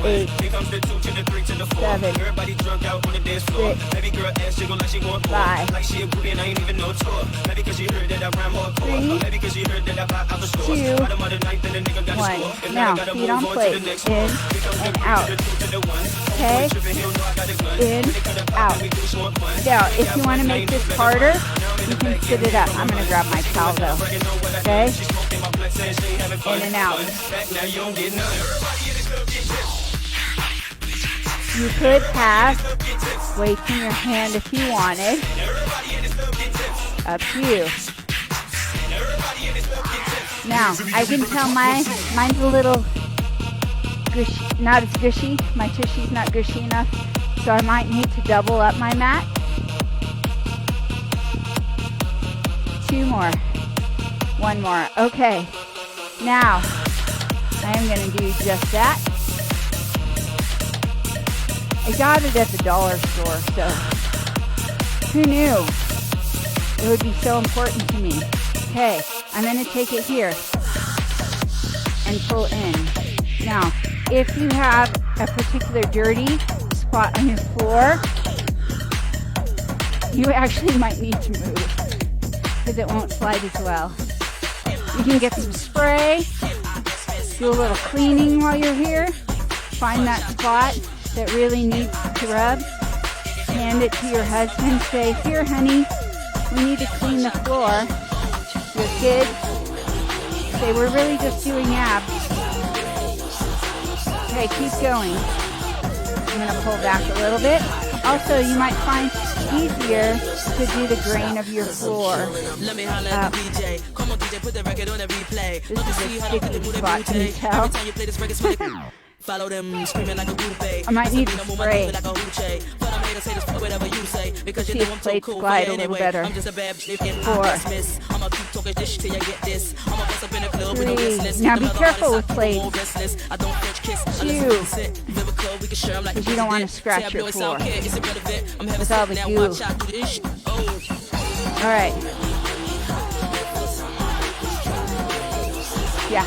8, 7, 6, 5, 3, 2, 1. Now, feet on plate. In and out. Okay? In, out. Now, if you want to make this harder, you can sit it up. I'm going to grab my towel though. Okay? In and out. You could have weights in your hand if you wanted. Up to you. Now, I can tell mine's a little gushy, not as gushy. My tushy's not gushy enough, so I might need to double up my mat. 2 more. 1 more. Okay. Now, I am going to do just that. I got it at the dollar store, so who knew it would be so important to me? Okay, I'm going to take it here and pull in. Now, if you have a particular dirty spot on your floor, you actually might need to move because it won't slide as well. You can get some spray, do a little cleaning while you're here, find that spot that really needs to rub, hand it to your husband, say, here honey, we need to clean the floor. Your kids, say, we're really just doing abs. Okay, keep going. I'm going to pull back a little bit. Also, you might find easier to do the grain of your floor. This is a sticky spot, can you tell? I might need to spray. Let's see if plates glide a little better. 4, 3. Now be careful with plates. 2. Because you don't want to scratch your floor with all the goo. Alright. Yeah.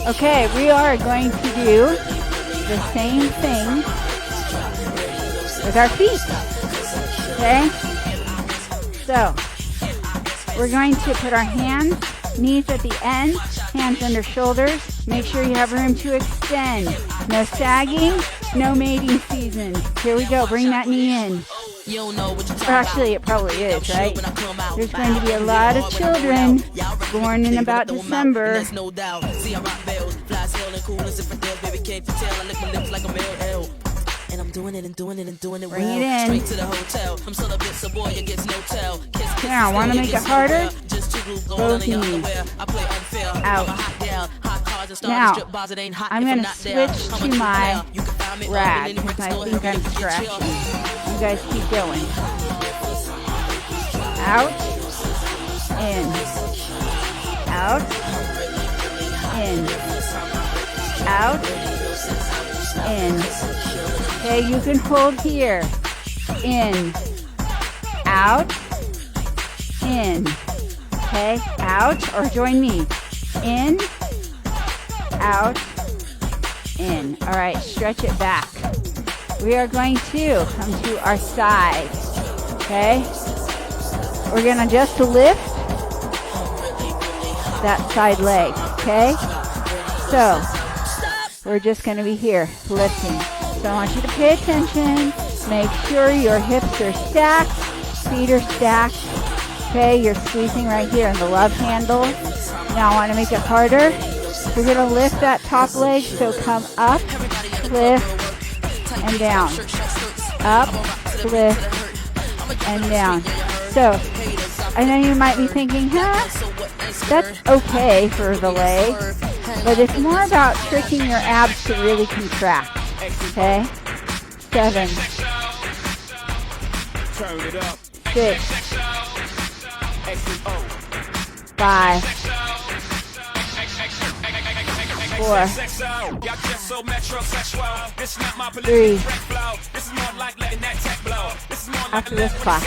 Okay, we are going to do the same thing with our feet. Okay? So, we're going to put our hands, knees at the end, hands under shoulders. Make sure you have room to extend. No sagging, no mating season. Here we go. Bring that knee in. Or actually, it probably is, right? There's going to be a lot of children born in about December. And I'm doing it and doing it and doing it. Bring it in. Straight to the hotel. I'm still a bit so boy, it gets no tell. Now, want to make it harder? Both knees. Out. Now, I'm going to switch to my rag because I think I'm stretching. You guys keep going. Out. In. Out. In. Out. In. Okay, you can hold here. In. Out. In. Okay, out, or join me. In. Out. In. All right, stretch it back. We are going to come to our side. Okay? We're going to just lift that side leg. Okay? So, we're just going to be here, lifting. So I want you to pay attention. Make sure your hips are stacked, feet are stacked. Okay, you're squeezing right here in the love handle. Now I want to make it harder. We're going to lift that top leg, so come up, lift, and down. Up, lift, and down. So, I know you might be thinking, that's okay for the leg, but it's more about tricking your abs to really contract. Okay? 7, 6, 5, 4, 3. After this class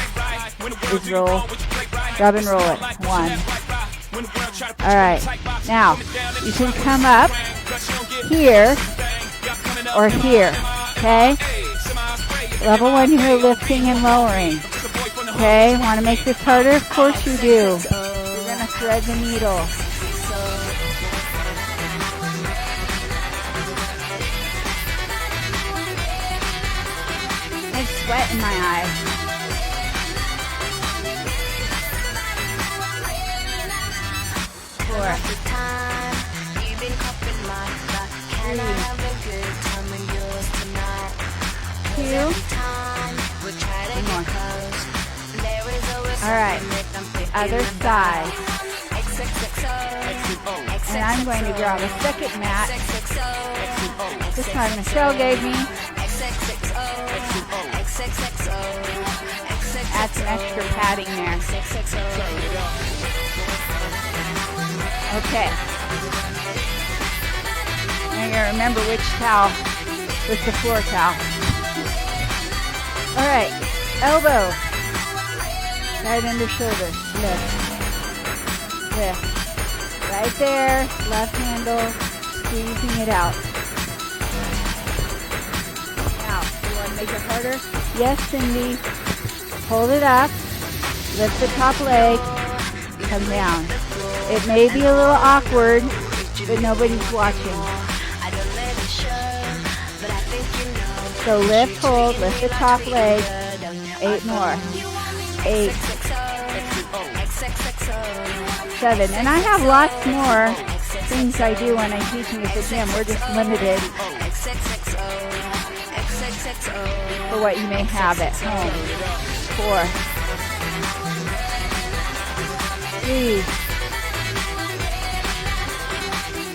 is roll, rub and roll it. 1. All right. Now, you can come up here or here. Okay? Level 1, you're lifting and lowering. Okay? Want to make this harder? Of course you do. You're going to thread the needle. I have sweat in my eyes. 4. 3. 2. One more. All right. Other side. And I'm going to grab a second mat. This one Michelle gave me. Add some extra padding there. Okay. Now you gotta remember which towel was the floor towel. All right. Elbow. Right under shoulder. Lift. Lift. Right there. Left handle. Squeezing it out. Now, you want to make it harder? Yes, Cindy. Hold it up. Lift the top leg. Come down. It may be a little awkward, but nobody's watching. So lift, hold, lift the top leg. 8 more. 8. 7. And I have lots more things I do when I'm teaching at the gym. We're just limited for what you may have at home. 4. 3.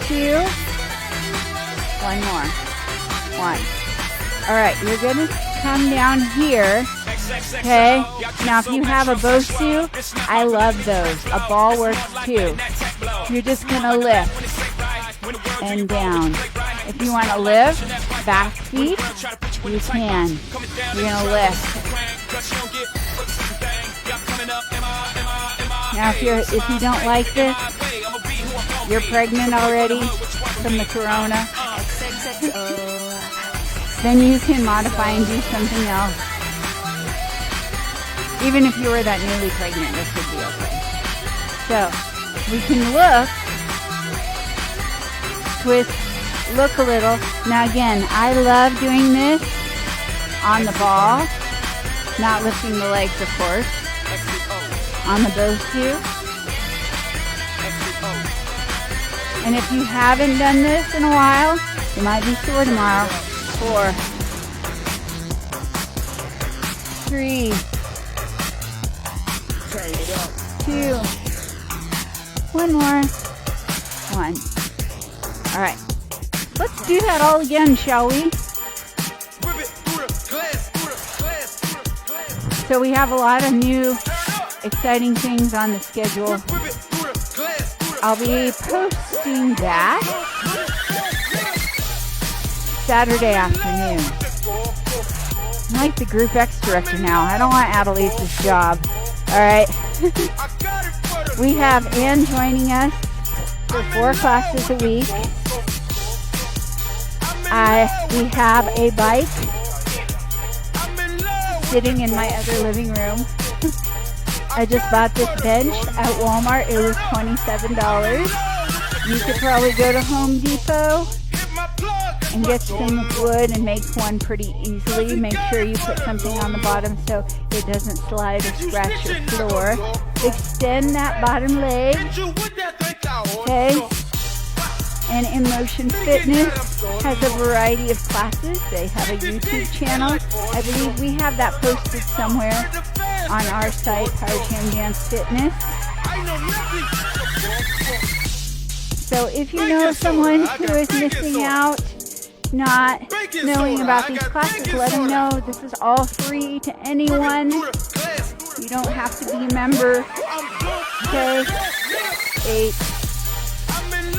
2. 1 more. 1. All right, you're going to come down here, okay? Now, if you have a Bosu, I love those. A ball works too. You're just going to lift and down. If you want to lift, back feet, you can. You're going to lift. Now, if you don't like this, you're pregnant already from the corona, then you can modify and do something else. Even if you were that newly pregnant, this would be okay. So, we can look, twist, look a little. Now again, I love doing this on the ball, not lifting the legs, of course. On the both two. And if you haven't done this in a while, you might be sore tomorrow. 4, 3, 2, 1 more, 1. All right, let's do that all again, shall we? So we have a lot of new, exciting things on the schedule. I'll be posting that Saturday afternoon. I'm like the Group X director now. I don't want Adelaise's job. All right. We have Ann joining us for 4 classes a week. We have a bike sitting in my other living room. I just bought this bench at Walmart. It was $27. You could probably go to Home Depot and get some wood and make one pretty easily. Make sure you put something on the bottom so it doesn't slide or scratch your floor. Extend that bottom leg. Okay. And In Motion Fitness has a variety of classes. They have a YouTube channel. I believe we have that posted somewhere on our site, Power Jam Dance Fitness. So if you know someone who is missing out, not knowing about these classes, let them know this is all free to anyone. You don't have to be a member. Okay. 8,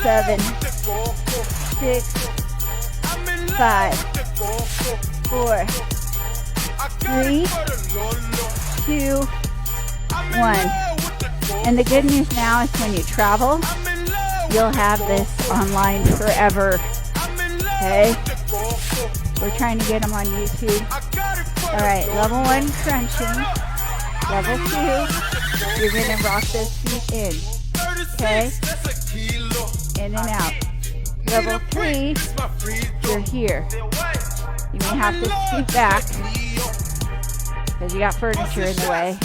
7, 6, 5, 4, 3, 2, 1. And the good news now is when you travel, you'll have this online forever. Okay? We're trying to get them on YouTube. Alright, level 1 crunching. Level 2, you're going to rock those feet in. Okay? In and out. Level 3, you're here. You may have to scoot back because you got furniture in the way.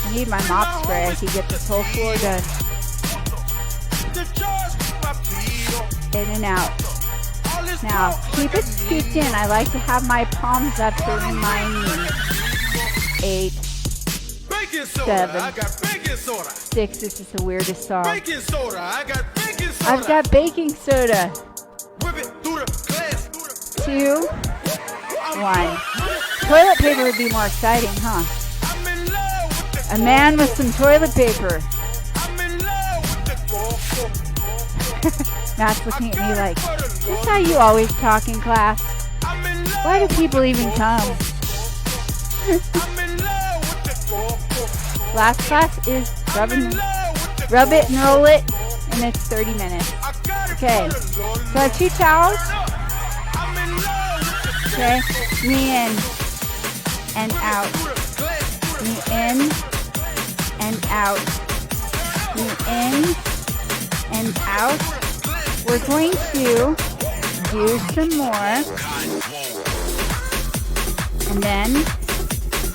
I need my mop spray. I can get this whole floor done. In and out. Now, keep it scooped in. I like to have my palms up to remind me. 8, 7, 6. This is the weirdest song. I've got baking soda. 2, 1. Toilet paper would be more exciting, huh? A man with some toilet paper. Matt's looking at me like, that's how you always talk in class. Why do people even come? Last class is rub it and roll it, and it's 30 minutes. Okay, so I have 2 towels. Okay, knee in and out. Knee in and out. Knee in and out. We're going to do some more. And then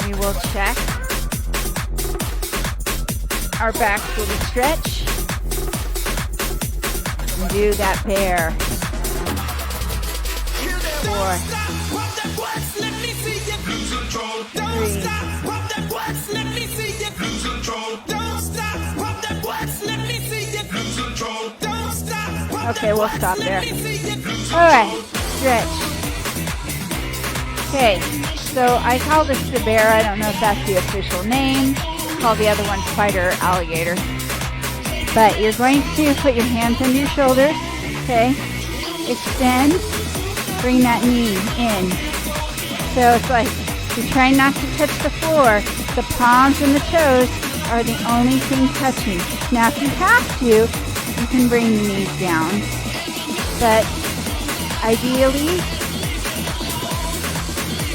we will check our backs with a stretch. And do that bear. 4, 3. Okay, we'll stop there. Alright, stretch. Okay, so I call this the bear. I don't know if that's the official name. Call the other one spider or alligator. But you're going to put your hands under your shoulders. Okay, extend. Bring that knee in. So it's like you're trying not to touch the floor. The palms and the toes are the only thing touching. Now if you have to, you can bring the knees down. But ideally,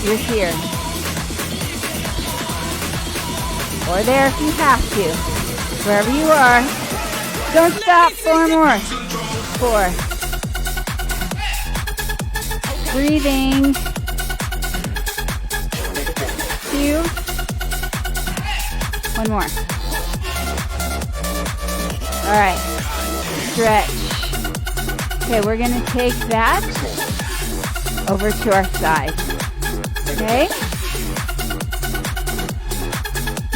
you're here. Or there if you have to. Wherever you are. Don't stop. 4 more. 4. Breathing. 2. 1 more. All right. Stretch. Okay, we're going to take that over to our side. Okay?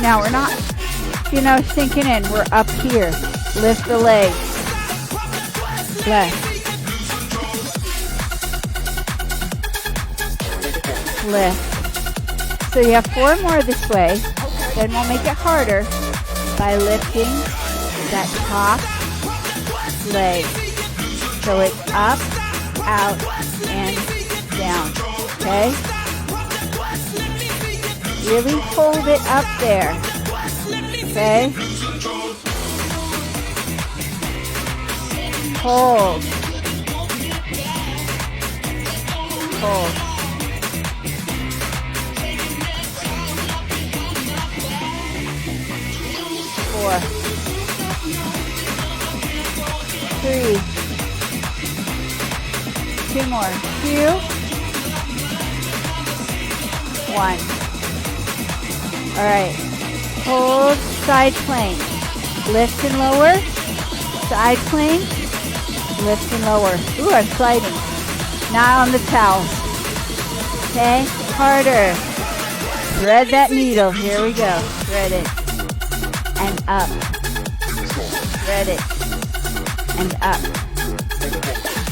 Now we're not, sinking in. We're up here. Lift the legs. Left. Lift. So you have 4 more this way. Then we'll make it harder by lifting that top leg. So it's up, out, and down. Okay? Really hold it up there. Okay? Hold. Hold. 4. 3. 2 more. 2. 1. All right. Hold side plank. Lift and lower. Side plank. Lift and lower. Ooh, I'm sliding. Now on the towel. Okay. Harder. Thread that needle. Here we go. Thread it. And up. Thread it. And up.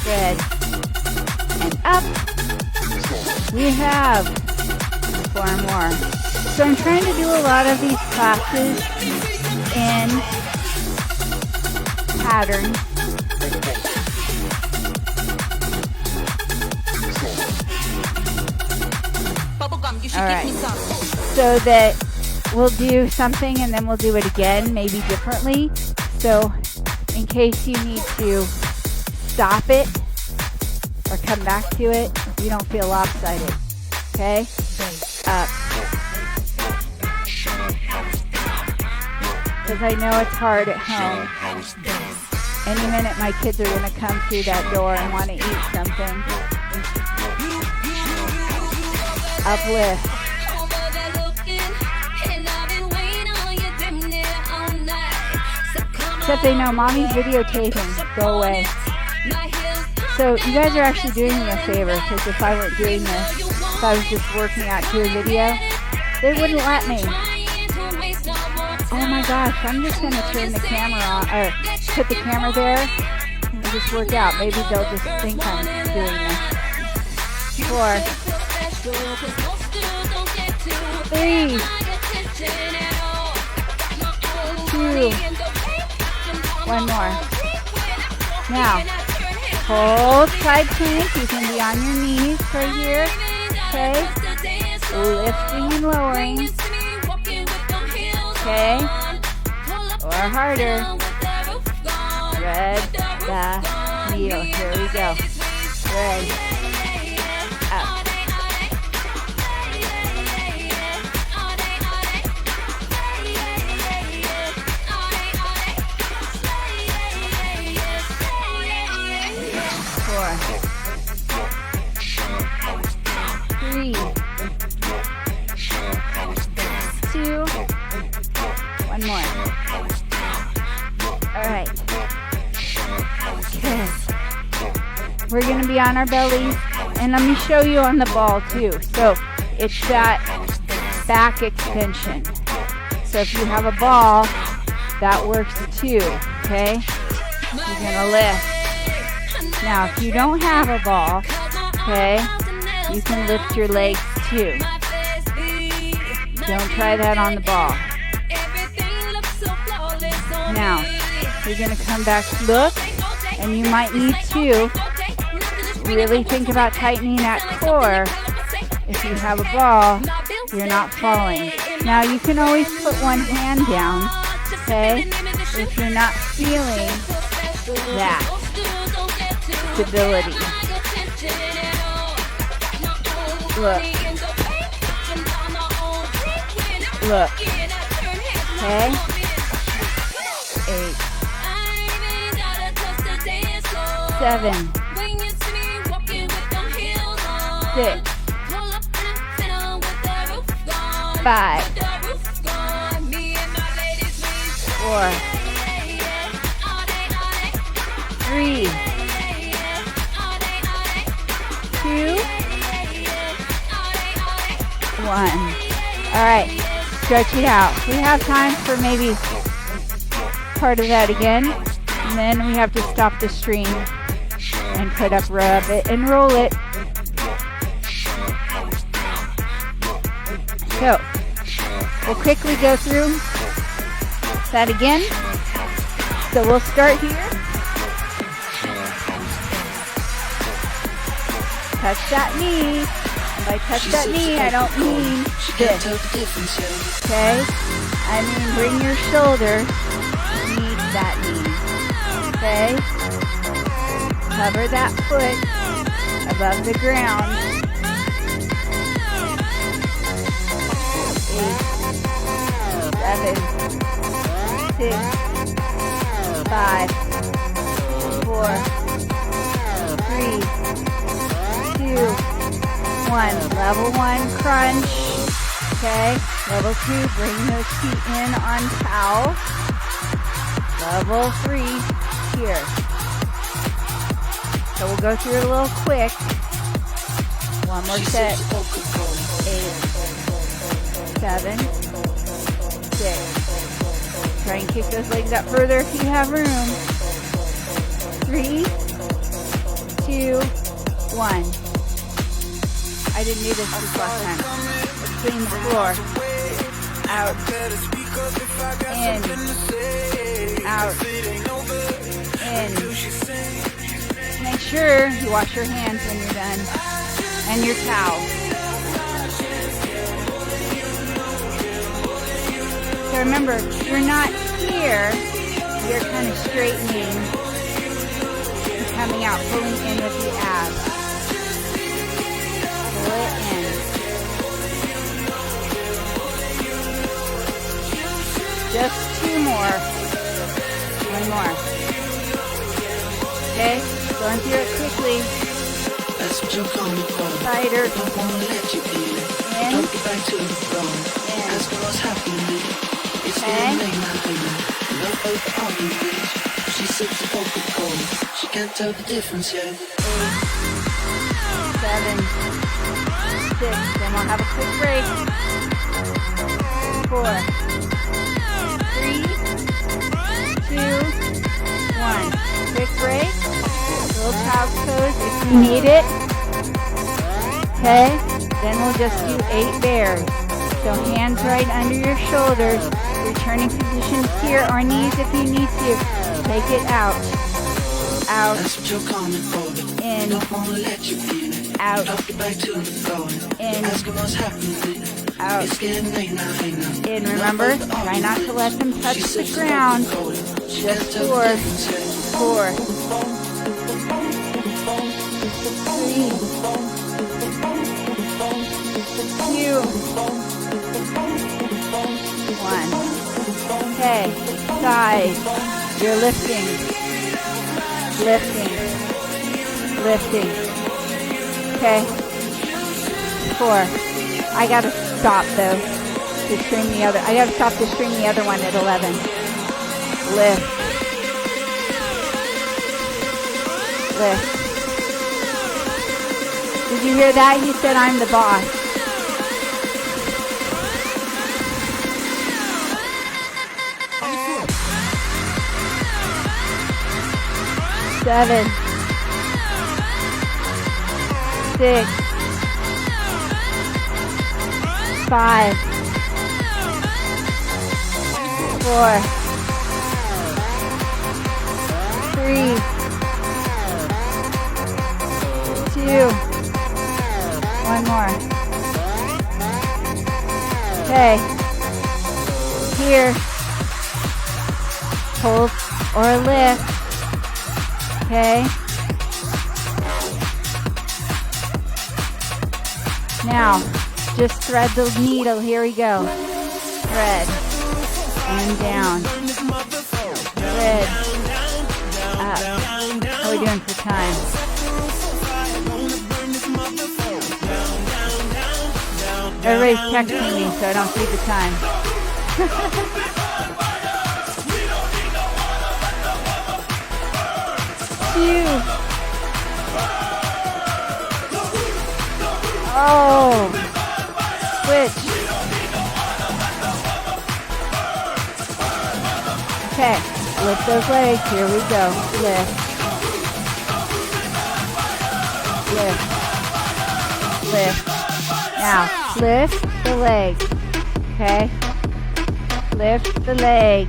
Thread. And up. We have 4 more. So I'm trying to do a lot of these classes in patterns. All right. So that we'll do something and then we'll do it again, maybe differently. So in case you need to stop it or come back to it, you don't feel lopsided. Okay? Up. Because I know it's hard at home. Any minute my kids are going to come through that door and want to eat something. Uplift. Except they know mommy's videotaping. Go away. So you guys are actually doing me a favor, because if I weren't doing this, if I was just working out to a video, they wouldn't let me. Oh my gosh, I'm just going to turn the camera on, or put the camera there and just work out. Maybe they'll just think I'm doing this. 4. 3. 2. 1 more. Now, hold side plank. You can be on your knees right here. Okay? Lifting and lowering. Okay? Or harder. Thread the needle. Here we go. Thread. Up. Four. 3. 2. 1 more. All right. Okay. We're going to be on our bellies. And let me show you on the ball too. So it's that back extension. So if you have a ball, that works too. Okay? You're going to lift. Now, if you don't have a ball, okay, you can lift your legs too. Don't try that on the ball. Now, you're going to come back, look, and you might need to really think about tightening that core. If you have a ball, you're not falling. Now, you can always put one hand down, okay, if you're not feeling that stability. Look. Look. Okay? 8. 7, When you see me walking with them heels on. 6, Pull up in a Phantom with the roof gone. 5, With the roof gone. Me and my ladies, we 4, yeah, yeah. All day, 3, yeah, all day, 2, all day. 1. All right, stretch it out. We have time for maybe part of that again, and then we have to stop the stream and put up, rub it, and roll it. So, we'll quickly go through that again. So we'll start here. Touch that knee. If I touch that knee, I don't mean this. Okay? I mean bring your shoulder, meet that knee. Okay? Cover that foot above the ground. 8, 7, 6, 5, 4, 3, 2, 1. Level 1 crunch. Okay. Level 2, bring those feet in on towel. Level 3 here. So we'll go through it a little quick. One more set. 8, 7, 6. Try and kick those legs up further if you have room. 3, 2, 1. I didn't do this last time. Let's clean the floor. Out. In. Out. In. Make sure you wash your hands when you're done. And your towel. So remember, you're not here. You're kind of straightening and coming out, pulling in with the abs. Pull it in. Just 2 more. 1 more. Okay, going through it quickly. Tighter. In. Okay. She can't tell the difference yet. 8, 7, 6. Then we'll have a quick break. 4, 3, 2, 1. Quick break. Little child's pose if you need it. Okay. Then we'll just do 8 bears. So hands right under your shoulders. Returning positions here or knees if you need to. Take it out. Out. That's what you're coming for. In. Don't wanna let you in. Out. Drop your back to the floor. In. Asking what's happening. Out. It's getting late now, hey now. In. Remember, try not to let them touch the ground. Just 4, 4, 3, 2, 1. Okay, side. You're lifting. Lifting. Lifting. Okay. 4. I gotta stop though. To stream the other. I gotta stop to stream the other one at 11. Lift. Lift. Did you hear that? He said I'm the boss. Seven, 6, 5, 4, 3, 2, 1 more. Okay. Here. Hold or lift. Okay. Now, just thread the needle. Here we go. Thread. And down. Thread. Up. are we doing for time? Everybody's texting me, so I don't see the time. Phew. Oh. Switch. Okay. Lift those legs. Here we go. Lift. Lift. Lift. Now, lift the leg. Okay? Lift the leg.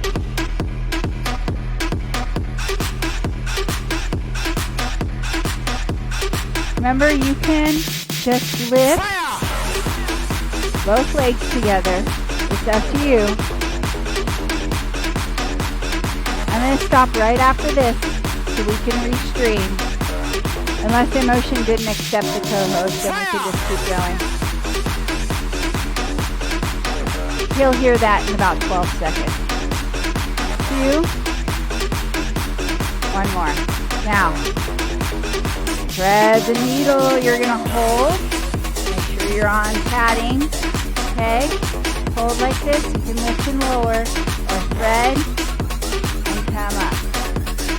Remember, you can just lift both legs together. It's up to you. I'm going to stop right after this so we can restream. Unless Emotion didn't accept the co-host, then we could just keep going. He'll hear that in about 12 seconds. 2. One more. Now, thread the needle. You're going to hold. Make sure you're on padding. Okay? Hold like this. You can lift and lower. Or thread and come up.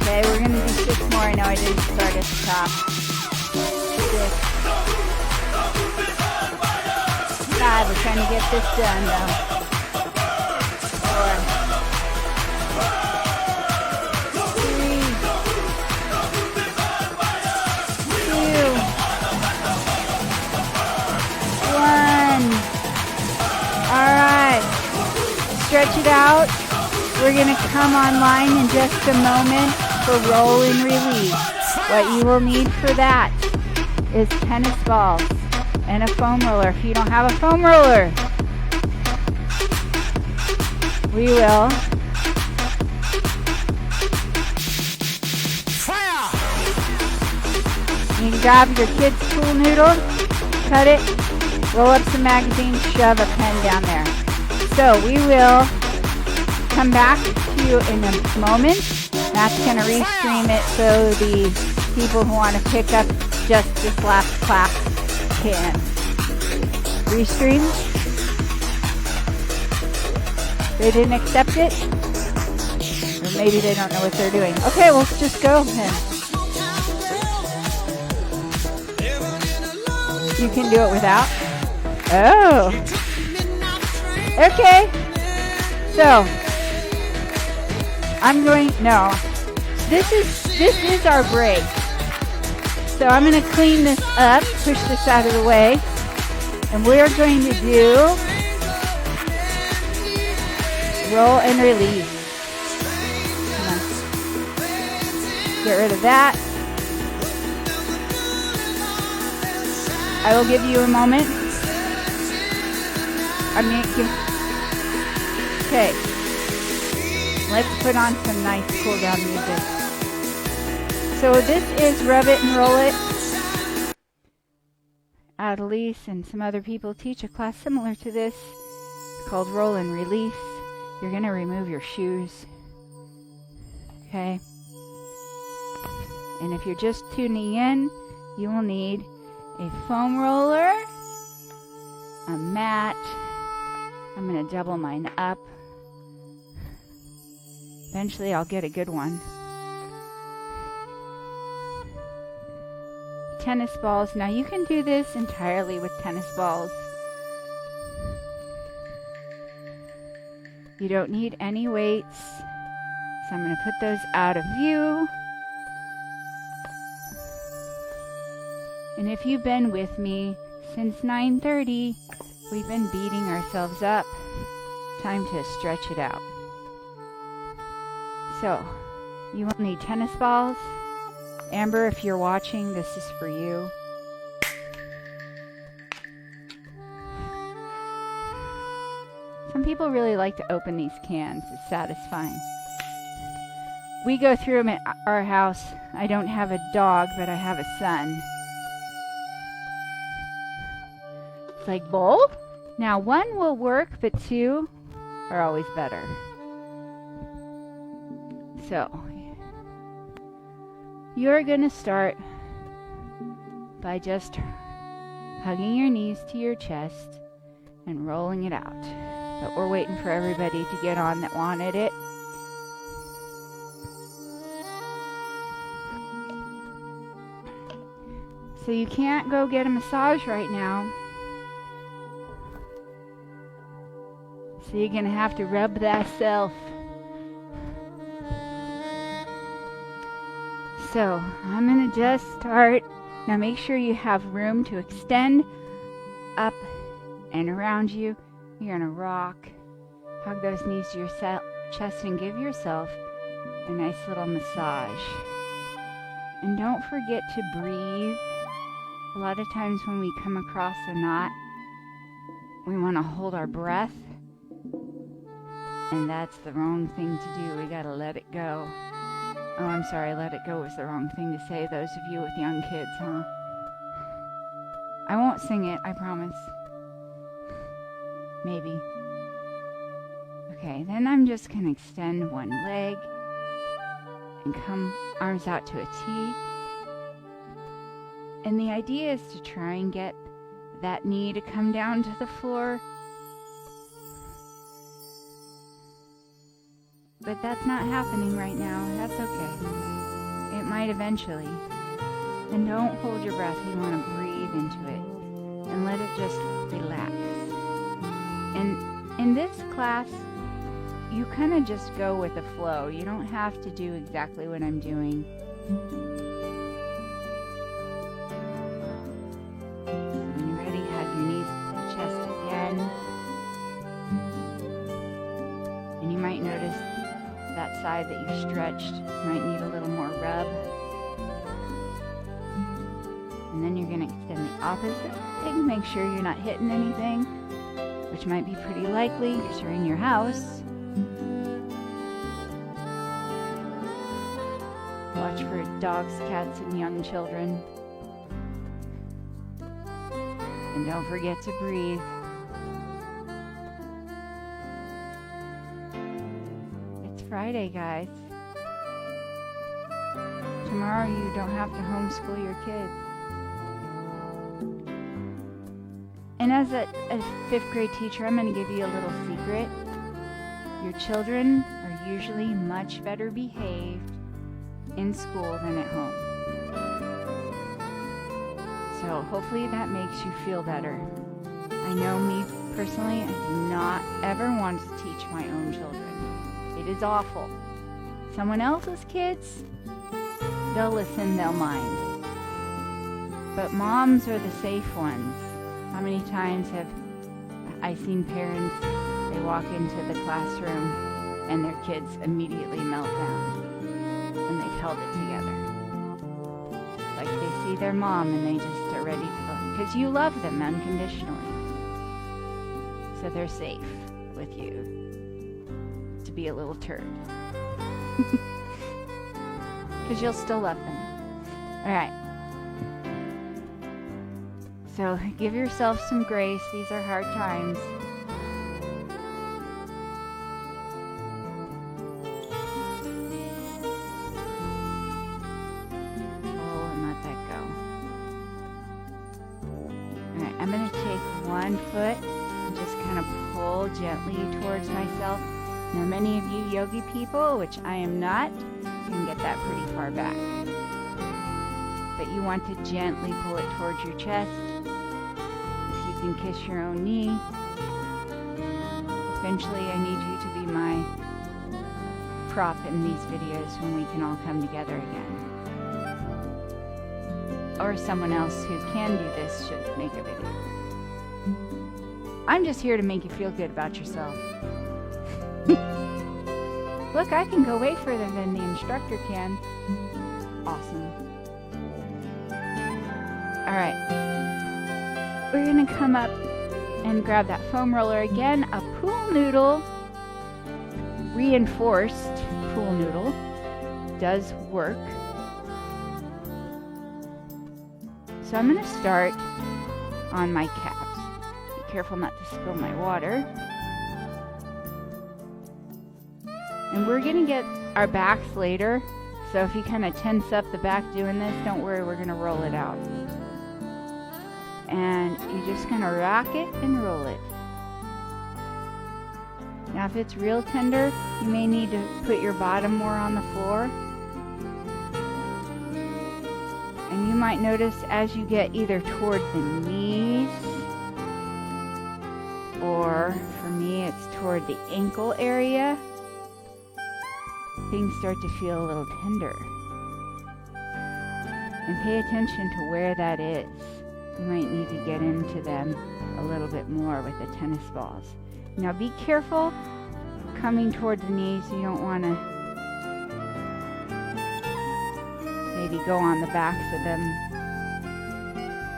Okay, we're going to do 6 more. I know I didn't start at the top. 6. 5. We're trying to get this done, though. 4. 3. 2. 1. All right. Stretch it out. We're going to come online in just a moment for roll and release. What you will need for that is tennis balls and a foam roller. If you don't have a foam roller, we will you can grab your kid's pool noodle, cut it, roll up some magazines, shove a pen down there. So we will come back to you in a moment. That's going to restream it so the people who want to pick up just this last class can. Restream. They didn't accept it? Or maybe they don't know what they're doing. Okay, well, let's just go then. You can do it without? Oh. Okay. So, I'm going, no. This is our break. So I'm going to clean this up, push this out of the way, and we're going to do roll and release. Get rid of that. I will give you a moment. I'm going to give, okay. Let's put on some nice cool down music. So this is Rub It and Roll It. Adelise and some other people teach a class similar to this. It's called Roll and Release. You're going to remove your shoes. Okay? And if you're just tuning in, you will need a foam roller, a mat. I'm going to double mine up. Eventually I'll get a good one. Tennis balls. Now you can do this entirely with tennis balls. You don't need any weights. So I'm going to put those out of view. And if you've been with me since 9:30, we've been beating ourselves up. Time to stretch it out. So, you will need tennis balls. Amber, if you're watching, this is for you. Some people really like to open these cans. It's satisfying. We go through them at our house. I don't have a dog, but I have a son. It's like, bowl? Now, 1 will work, but 2 are always better. So, You're going to start by just hugging your knees to your chest and rolling it out. But we're waiting for everybody to get on that wanted it. So you can't go get a massage right now. So you're going to have to rub that self. So I'm going to just start. Now make sure you have room to extend up and around you. You're going to rock. Hug those knees to your chest and give yourself a nice little massage. And don't forget to breathe. A lot of times when we come across a knot, we want to hold our breath. And that's the wrong thing to do. We got to let it go. Oh, I'm sorry, let it go was the wrong thing to say. Those of you with young kids, huh? I won't sing it, I promise. Maybe. Okay, then I'm just going to extend one leg and come arms out to a T. And the idea is to try and get that knee to come down to the floor. But that's not happening right now. That's okay. It might eventually. And don't hold your breath. You want to breathe into it and let it just relax. And in this class, you kind of just go with the flow. You don't have to do exactly what I'm doing. When you're ready, hug your knees to the chest again. And you might notice that side that you stretched might need a little more rub. And then you're going to extend the opposite leg. Make sure you're not hitting anything, which might be pretty likely because you're in your house. Watch for dogs, cats, and young children. And don't forget to breathe. It's Friday, guys. Tomorrow you don't have to homeschool your kids. And as a 5th grade teacher, I'm going to give you a little secret. Your children are usually much better behaved in school than at home. So hopefully that makes you feel better. I know me personally, I do not ever want to teach my own children. It is awful. Someone else's kids, they'll listen, they'll mind. But moms are the safe ones. How many times have I seen parents, they walk into the classroom and their kids immediately melt down and they've held it together. Like they see their mom and they just are ready to, because you love them unconditionally. So they're safe with you to be a little turd. Because you'll still love them. All right. So give yourself some grace. These are hard times. Control and let that go. All right, I'm going to take one foot and just kind of pull gently towards myself. Now, many of you yogi people, which I am not, can get that pretty far back. But you want to gently pull it towards your chest. If you can kiss your own knee. Eventually, I need you to be my prop in these videos when we can all come together again. Or someone else who can do this should make a video. I'm just here to make you feel good about yourself. Look, I can go way further than the instructor can. Awesome. Alright. We're going to come up and grab that foam roller again. A pool noodle, reinforced pool noodle, does work. So I'm going to start on my calves. Be careful not to spill my water. And we're going to get our backs later, So if you kind of tense up the back doing this, don't worry, we're going to roll it out. And you just kind of rock it and roll it. Now if it's real tender, you may need to put your bottom more on the floor. And you might notice as you get either toward the knees, or for me it's toward the ankle area, things start to feel a little tender. And pay attention to where that is. You might need to get into them a little bit more with the tennis balls. Now be careful coming toward the knees. You don't want to maybe go on the backs of them.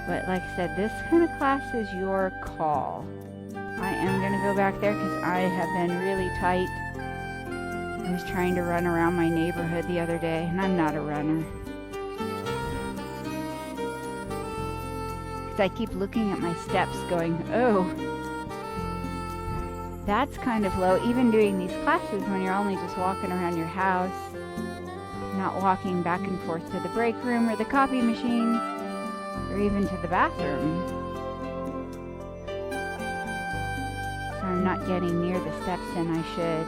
But like I said, this kind of class is your call. I am going to go back there because I have been really tight. I was trying to run around my neighborhood the other day, and I'm not a runner. Because I keep looking at my steps going, oh, that's kind of low. Even doing these classes when you're only just walking around your house, not walking back and forth to the break room or the copy machine, or even to the bathroom. So I'm not getting near the steps than I should.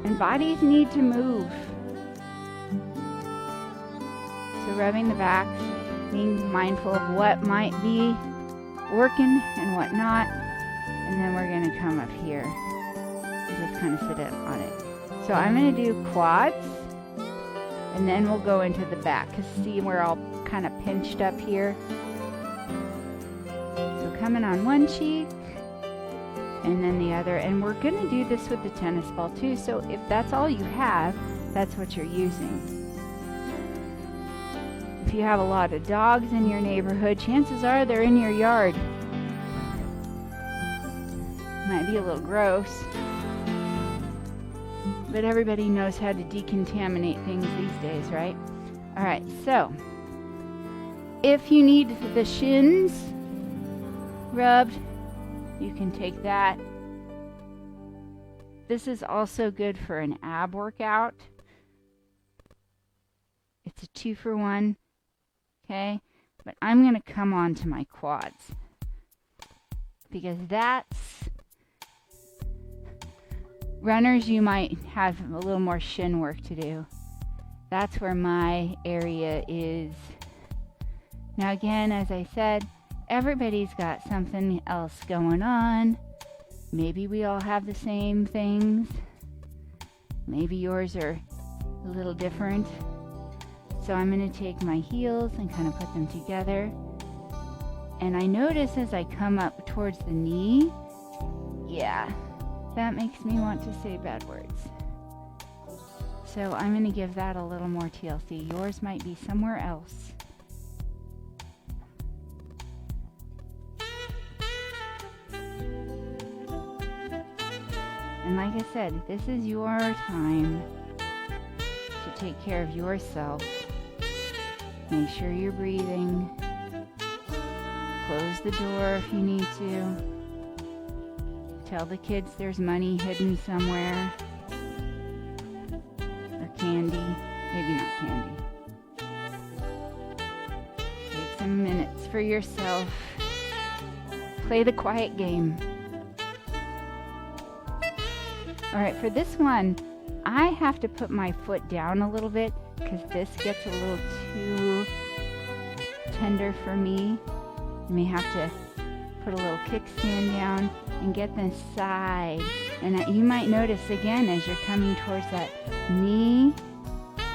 And bodies need to move. So rubbing the backs, being mindful of what might be working and what not. And then we're going to come up here and just kind of sit on it. So I'm going to do quads, and then we'll go into the back, because see, we're all kind of pinched up here. So coming on one cheek, and then the other, and we're going to do this with the tennis ball too, so if that's all you have, that's what you're using. If you have a lot of dogs in your neighborhood, chances are they're in your yard. Might be a little gross, but everybody knows how to decontaminate things these days, right? All right, so if you need the shins rubbed, you can take that. This is also good for an ab workout. It's a 2-for-1, okay? But I'm going to come on to my quads, because that's runners, you might have a little more shin work to do. That's where my area is. Now again, as I said, everybody's got something else going on. Maybe we all have the same things. Maybe yours are a little different. So I'm going to take my heels and kind of put them together. And I notice as I come up towards the knee, yeah, that makes me want to say bad words. So I'm going to give that a little more TLC. Yours might be somewhere else. And like I said, this is your time to take care of yourself. Make sure you're breathing. Close the door if you need to. Tell the kids there's money hidden somewhere. Or candy. Maybe not candy. Take some minutes for yourself. Play the quiet game. Alright, for this one, I have to put my foot down a little bit because this gets a little too tender for me. You may have to put a little kickstand down and get the side. And you might notice again as you're coming towards that knee,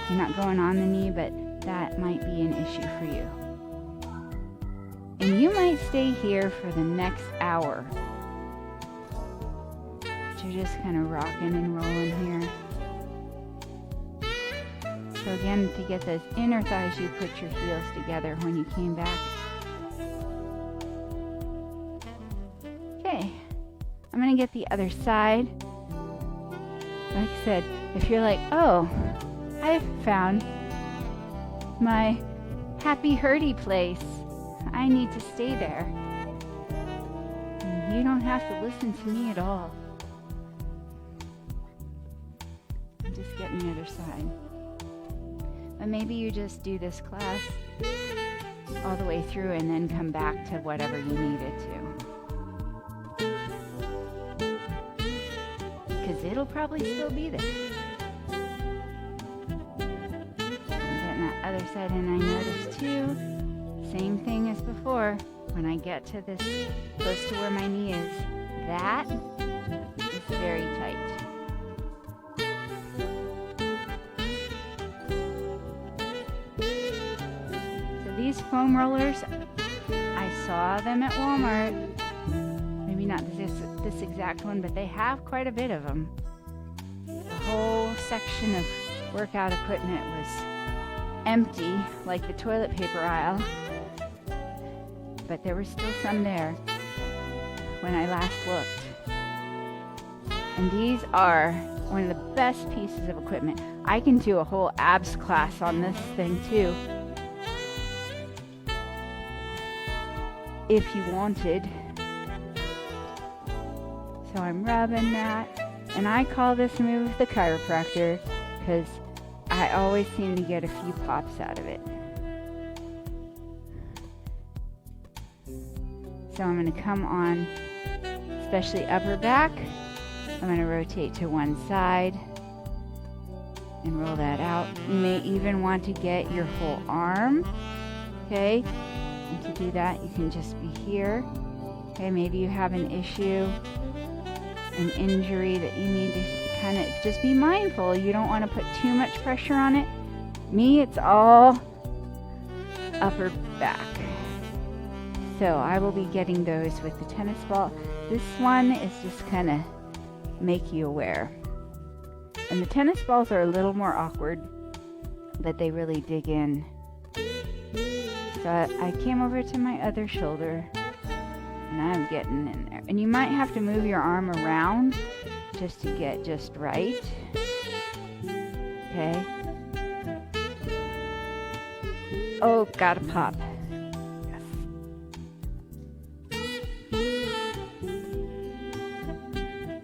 you're not going on the knee, but that might be an issue for you. And you might stay here for the next hour. You're just kind of rocking and rolling here. So again, to get those inner thighs, you put your heels together when you came back. Okay, I'm going to get the other side. Like I said, if you're like, oh, I've found my happy hurdy place, I need to stay there. And you don't have to listen to me at all. on the other side. But maybe you just do this class all the way through and then come back to whatever you needed to. Because it'll probably still be there. I'm getting that other side, and I noticed too, same thing as before, when I get to this, close to where my knee is, that is very tight. These foam rollers, I saw them at Walmart. Maybe not this exact one, but they have quite a bit of them. The whole section of workout equipment was empty, like the toilet paper aisle. But there were still some there when I last looked. And these are one of the best pieces of equipment. I can do a whole abs class on this thing too, if you wanted. So I'm rubbing that, and I call this move the chiropractor because I always seem to get a few pops out of it. So I'm going to come on, especially upper back. I'm going to rotate to one side and roll that out. You may even want to get your whole arm, okay? And to do that, you can just be here. Okay, maybe you have an issue, an injury that you need to kind of just be mindful. You don't want to put too much pressure on it. Me, it's all upper back. So I will be getting those with the tennis ball. This one is just kind of make you aware. And the tennis balls are a little more awkward, but they really dig in. So I came over to my other shoulder, and I'm getting in there. And you might have to move your arm around just to get just right. Okay. Oh, gotta pop. Yes.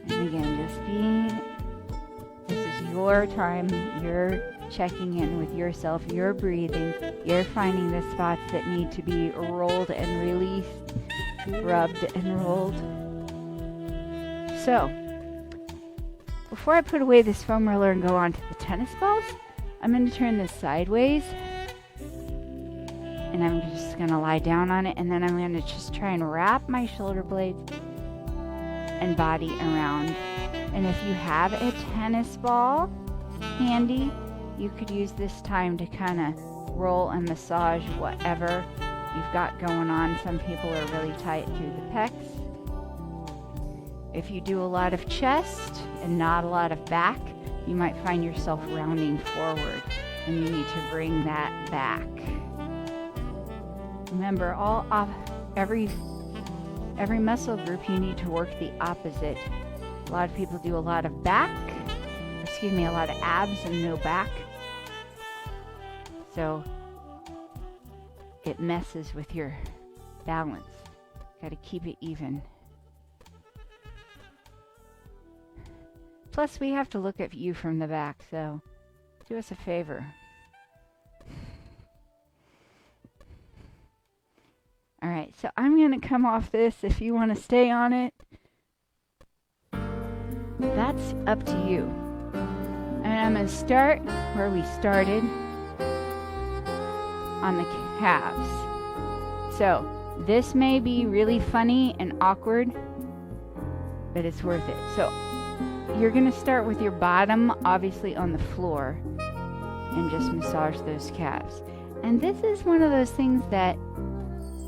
And again, just this is your time. You're checking in with yourself. You're breathing. You're finding the spots that need to be rolled and released, rubbed and rolled. So, before I put away this foam roller and go on to the tennis balls, I'm going to turn this sideways. And I'm just going to lie down on it. And then I'm going to just try and wrap my shoulder blades and body around. And if you have a tennis ball handy, you could use this time to kind of roll and massage whatever you've got going on. Some people are really tight through the pecs. If you do a lot of chest and not a lot of back, you might find yourself rounding forward, and you need to bring that back. Remember, every muscle group you need to work the opposite. A lot of people do a lot of back, a lot of abs and no back. So it messes with your balance. Got to keep it even. Plus, we have to look at you from the back, so do us a favor. All right, so I'm going to come off this. If you want to stay on it, that's up to you. And I'm going to start where we started, on the calves. So this may be really funny and awkward, but it's worth it. So you're going to start with your bottom, obviously, on the floor, and just massage those calves. And this is one of those things that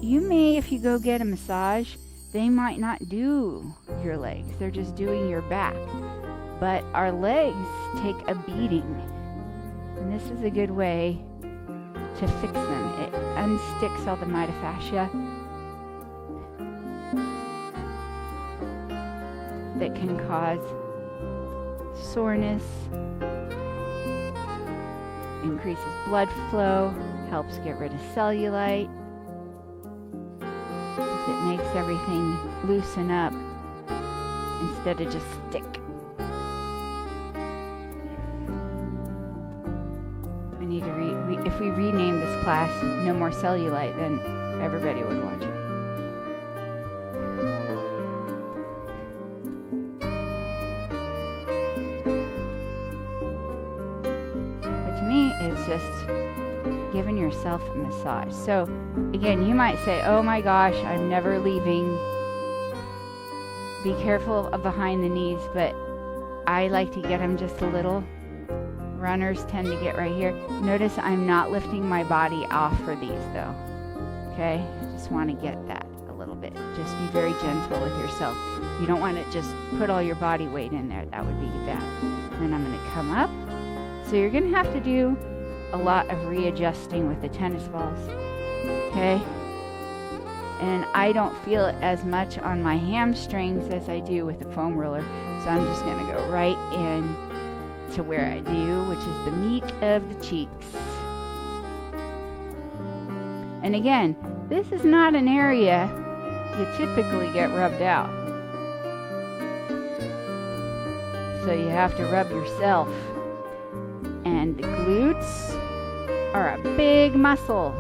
you may, if you go get a massage, they might not do your legs. They're just doing your back. But our legs take a beating. And this is a good way to fix them. It unsticks all the myofascia that can cause soreness, increases blood flow, helps get rid of cellulite. It makes everything loosen up instead of just stick. need to if we rename this class No More Cellulite, then everybody would watch it. But to me, it's just giving yourself a massage. So again, you might say, oh my gosh, I'm never leaving. Be careful of behind the knees, but I like to get them just a little. Runners tend to get right here. Notice I'm not lifting my body off for these though. Okay? I just want to get that a little bit. Just be very gentle with yourself. You don't want to just put all your body weight in there. That would be bad. Then I'm going to come up. So you're going to have to do a lot of readjusting with the tennis balls. Okay? And I don't feel it as much on my hamstrings as I do with the foam roller. So I'm just going to go right in to where I do, which is the meat of the cheeks. And again, this is not an area you typically get rubbed out. So you have to rub yourself. And the glutes are a big muscle.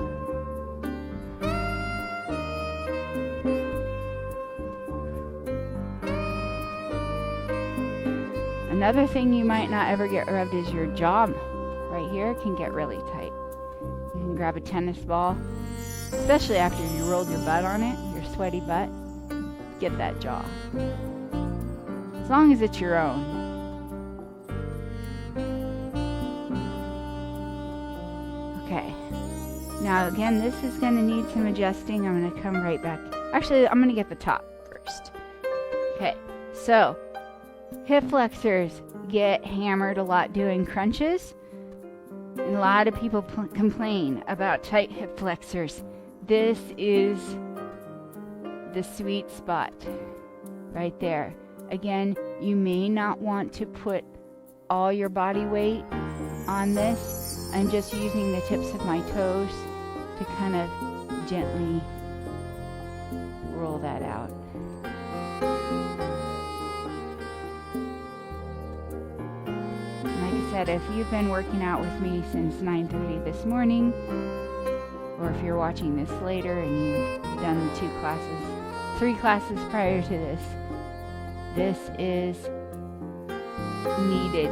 Another thing you might not ever get rubbed is your jaw. Right here can get really tight. You can grab a tennis ball, especially after you rolled your butt on it, your sweaty butt. Get that jaw. As long as it's your own. Okay. Now again, this is going to need some adjusting. I'm going to come right back. Actually, I'm going to get the top first. Okay, so hip flexors get hammered a lot doing crunches, and a lot of people complain about tight hip flexors. This is the sweet spot right there. Again, you may not want to put all your body weight on this. I'm just using the tips of my toes to kind of gently roll that out. Said, if you've been working out with me since 9:30 this morning, or if you're watching this later and you've done the 3 classes prior to this, this is needed.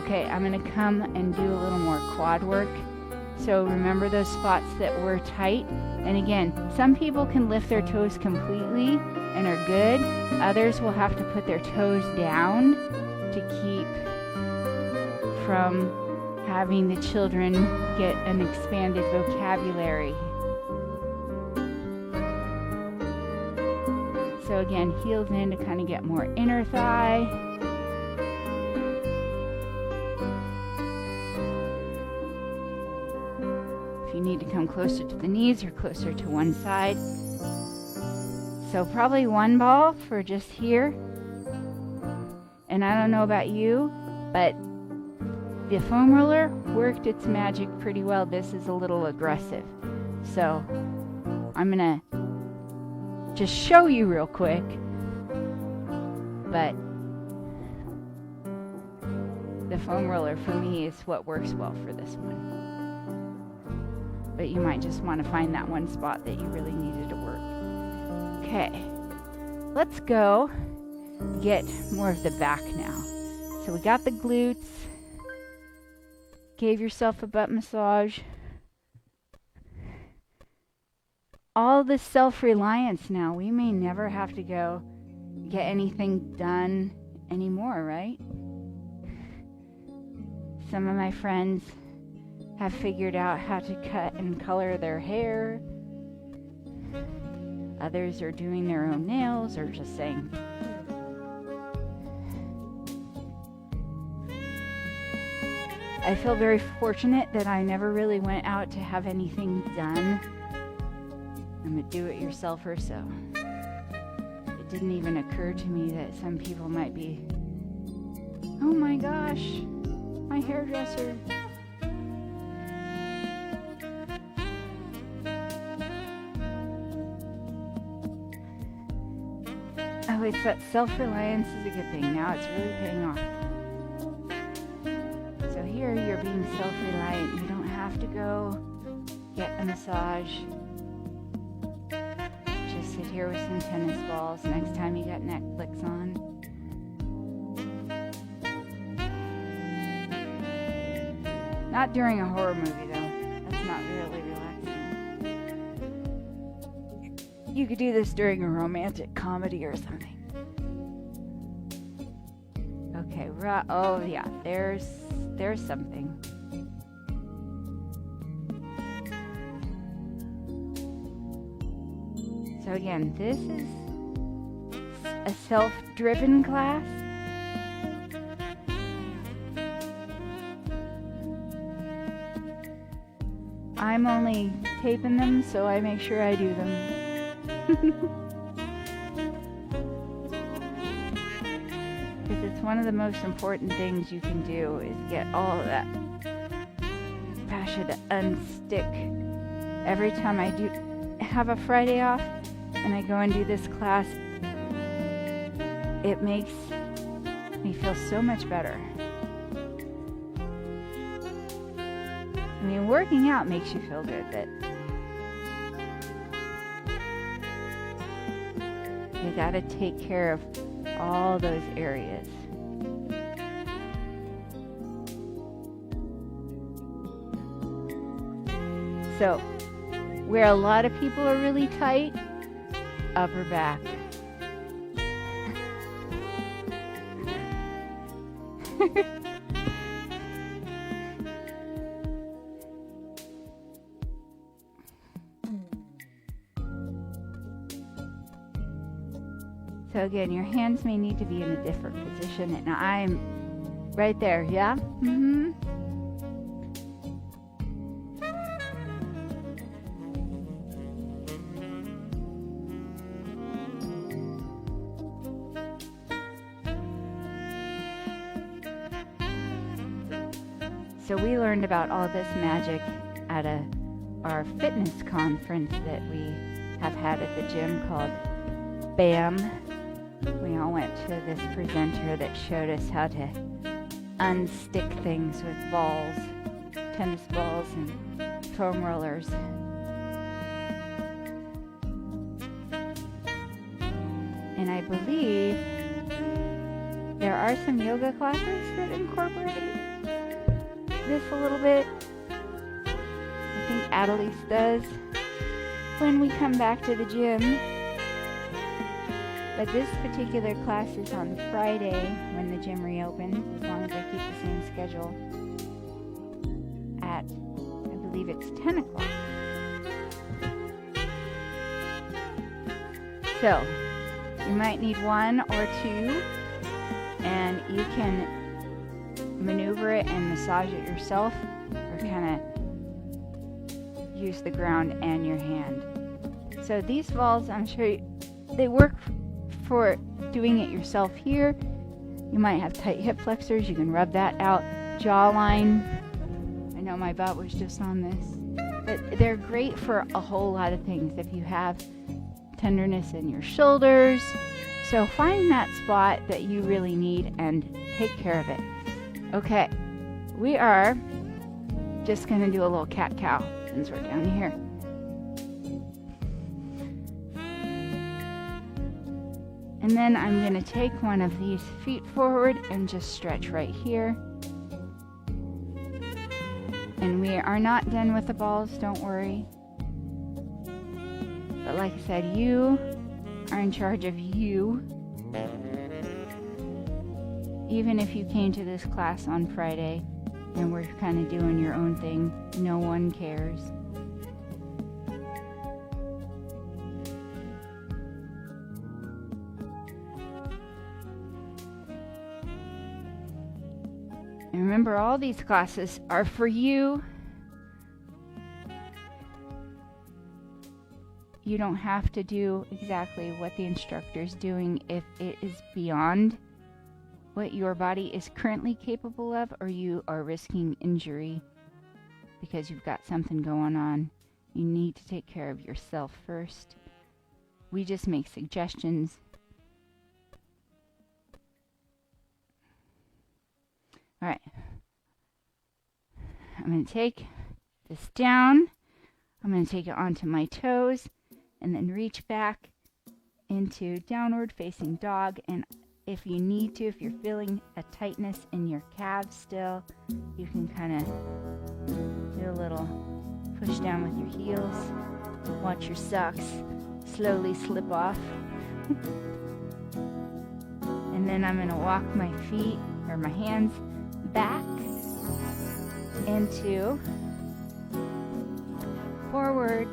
Okay, I'm going to come and do a little more quad work. So remember those spots that were tight? And again, some people can lift their toes completely and are good. Others will have to put their toes down to keep from having the children get an expanded vocabulary. So again, heels in to kind of get more inner thigh. If you need to come closer to the knees or closer to one side. So probably one ball for just here. And I don't know about you, but the foam roller worked its magic pretty well. This is a little aggressive. So I'm going to just show you real quick. But the foam roller for me is what works well for this one. But you might just want to find that one spot that you really needed to work. Okay. Let's go get more of the back now. So we got the glutes. Gave yourself a butt massage. All this self-reliance now. We may never have to go get anything done anymore, right? Some of my friends have figured out how to cut and color their hair. Others are doing their own nails or just saying, I feel very fortunate that I never really went out to have anything done. I'm a do-it-yourselfer, so it didn't even occur to me that some people might be, oh my gosh, my hairdresser. Oh, it's that self-reliance is a good thing. Now it's really paying off. here you're being self-reliant. You don't have to go get a massage. Just sit here with some tennis balls next time you got Netflix on. Not during a horror movie though. That's not really relaxing. You could do this during a romantic comedy or something. Okay, oh yeah, there's something. So again, this is a self-driven class. I'm only taping them, so I make sure I do them. Because it's one of the most important things you can do is get all of that fascia to unstick. Every time I do have a Friday off and I go and do this class, it makes me feel so much better. I mean, working out makes you feel good, but you gotta take care of all those areas. So, where a lot of people are really tight, upper back. So again, your hands may need to be in a different position, and I'm right there, yeah? Mm-hmm. So we learned about all this magic at our fitness conference that we have had at the gym called BAM. We all went to this presenter that showed us how to unstick things with balls, tennis balls and foam rollers. And I believe there are some yoga classes that incorporate this a little bit. I think Adelise does when we come back to the gym. But this particular class is on Friday when the gym reopens, as long as I keep the same schedule, at, I believe it's 10 o'clock. So, you might need one or two, and you can maneuver it and massage it yourself, or kind of use the ground and your hand. So these balls, I'm sure they work for doing it yourself here. You might have tight hip flexors, you can rub that out. Jawline, I know my butt was just on this, but they're great for a whole lot of things. If you have tenderness in your shoulders, so find that spot that you really need and take care of it. Okay, we are just gonna do a little cat-cow since we're down here. And then I'm going to take one of these feet forward and just stretch right here. And we are not done with the balls, don't worry. But like I said, you are in charge of you. Even if you came to this class on Friday and we're kind of doing your own thing, no one cares. And remember, all these classes are for you. You don't have to do exactly what the instructor is doing if it is beyond what your body is currently capable of, or you are risking injury because you've got something going on. You need to take care of yourself first. We just make suggestions. All right. I'm going to take this down. I'm going to take it onto my toes and then reach back into downward facing dog. And if you need to, if you're feeling a tightness in your calves still, you can kind of do a little push down with your heels. Watch your socks slowly slip off. And then I'm going to walk my feet or my hands back into forward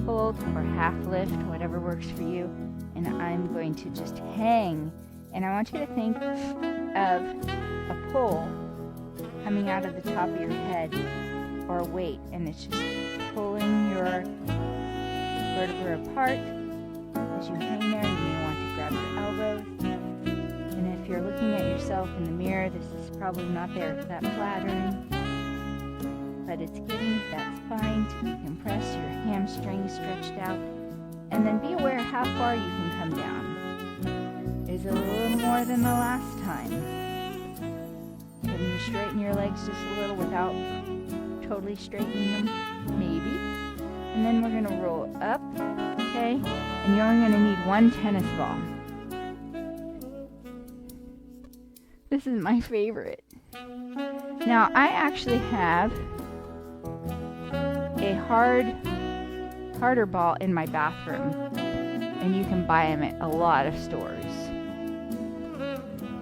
fold or half lift, whatever works for you. And I'm going to just hang. And I want you to think of a pole coming out of the top of your head or a weight, and it's just pulling your vertebrae apart. As you hang there, you may want to grab your elbows. And if you're looking at yourself in the mirror, this is probably not that flattering, but it's getting that spine to decompress, your hamstrings stretched out, and then be aware how far you can come down. Is it a little more than the last time? Can you straighten your legs just a little without totally straightening them? Maybe. And then we're going to roll up, okay? And you're only going to need one tennis ball. This is my favorite. Now, I actually have a harder ball in my bathroom, and you can buy them at a lot of stores.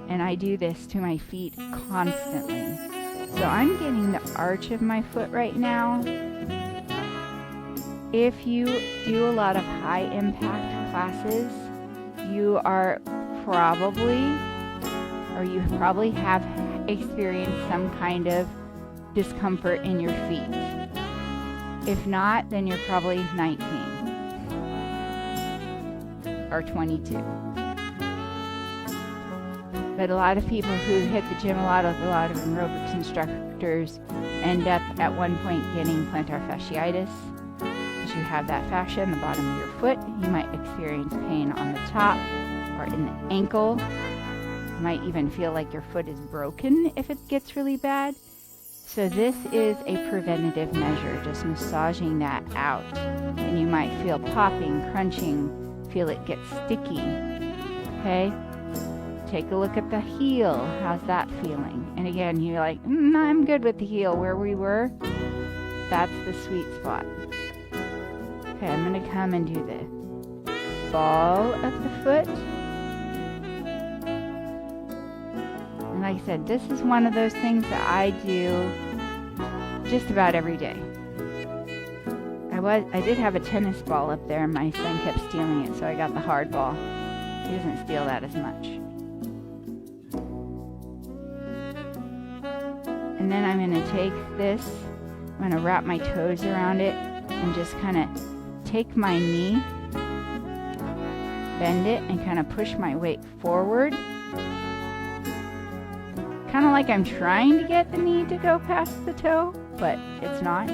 And I do this to my feet constantly. So I'm getting the arch of my foot right now. If you do a lot of high impact classes, you probably have experienced some kind of discomfort in your feet. If not, then you're probably 19 or 22. But a lot of people who hit the gym a lot of aerobics instructors end up at one point getting plantar fasciitis. As you have that fascia in the bottom of your foot, you might experience pain on the top or in the ankle. You might even feel like your foot is broken if it gets really bad. So this is a preventative measure, just massaging that out. And you might feel popping, crunching, feel it get sticky. Okay? Take a look at the heel. How's that feeling? And again, you're like, I'm good with the heel. Where we were, that's the sweet spot. Okay, I'm going to come and do the ball of the foot. And like I said, this is one of those things that I do just about every day. I did have a tennis ball up there, and my son kept stealing it, so I got the hard ball. He doesn't steal that as much. And then I'm going to take this, I'm going to wrap my toes around it and just kind of take my knee, bend it, and kind of push my weight forward. Kind of like I'm trying to get the knee to go past the toe, but it's not.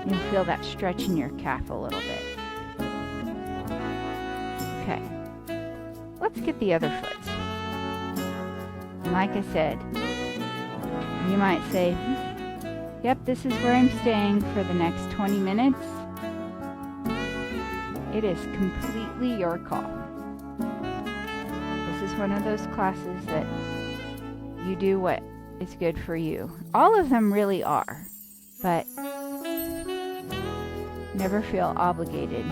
You'll feel that stretch in your calf a little bit. Okay. Let's get the other foot. And like I said, you might say, yep, this is where I'm staying for the next 20 minutes. It is completely your call. This is one of those classes that you do what is good for you. All of them really are, but never feel obligated.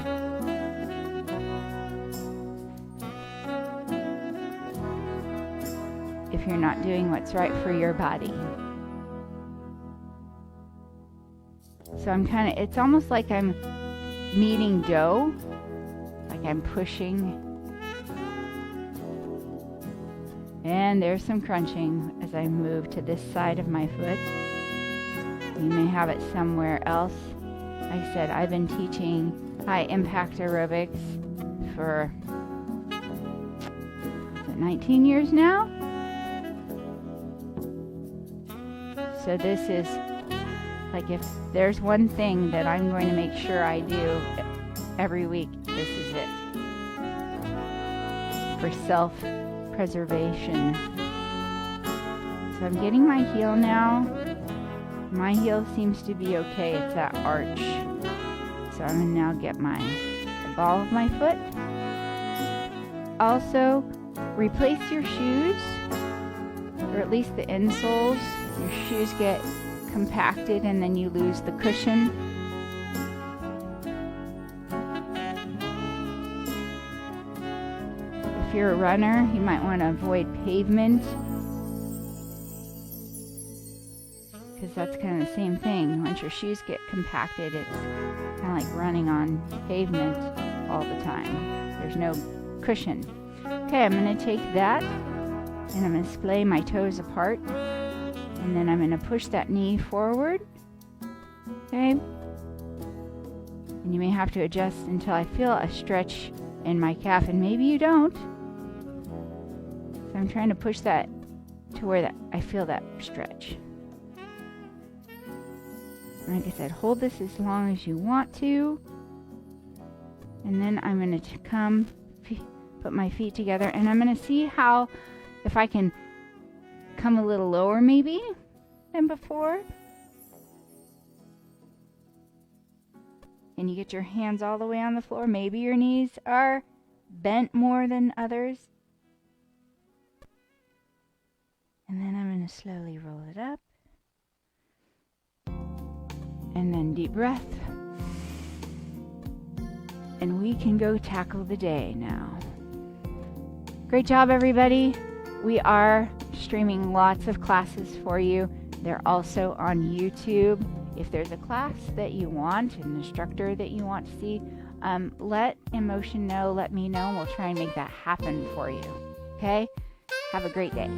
If you're not doing what's right for your body. So it's almost like I'm kneading dough, like I'm pushing. And there's some crunching as I move to this side of my foot. You may have it somewhere else. Like I said, I've been teaching high impact aerobics for 19 years now. So this is like, if there's one thing that I'm going to make sure I do every week, this is it. For self-preservation. So I'm getting my heel now My heel seems to be okay. It's that arch. So I'm going to now get the ball of my foot. Also, replace your shoes, or at least the insoles. Your shoes get compacted and then you lose the cushion. If you're a runner, you might want to avoid pavement, because that's kind of the same thing. Once your shoes get compacted, it's kind of like running on pavement all the time. There's no cushion. Okay, I'm going to take that and I'm going to splay my toes apart, and then I'm going to push that knee forward. Okay, and you may have to adjust until I feel a stretch in my calf, and maybe you don't. So I'm trying to push that to where I feel that stretch. Like I said, hold this as long as you want to. And then I'm going to come put my feet together, and I'm going to see if I can come a little lower maybe than before. Can you get your hands all the way on the floor? Maybe your knees are bent more than others. And then I'm going to slowly roll it up. And then deep breath. And we can go tackle the day now. Great job, everybody. We are streaming lots of classes for you. They're also on YouTube. If there's a class that you want, an instructor that you want to see, let Emotion know, let me know, and we'll try and make that happen for you. Okay? Have a great day.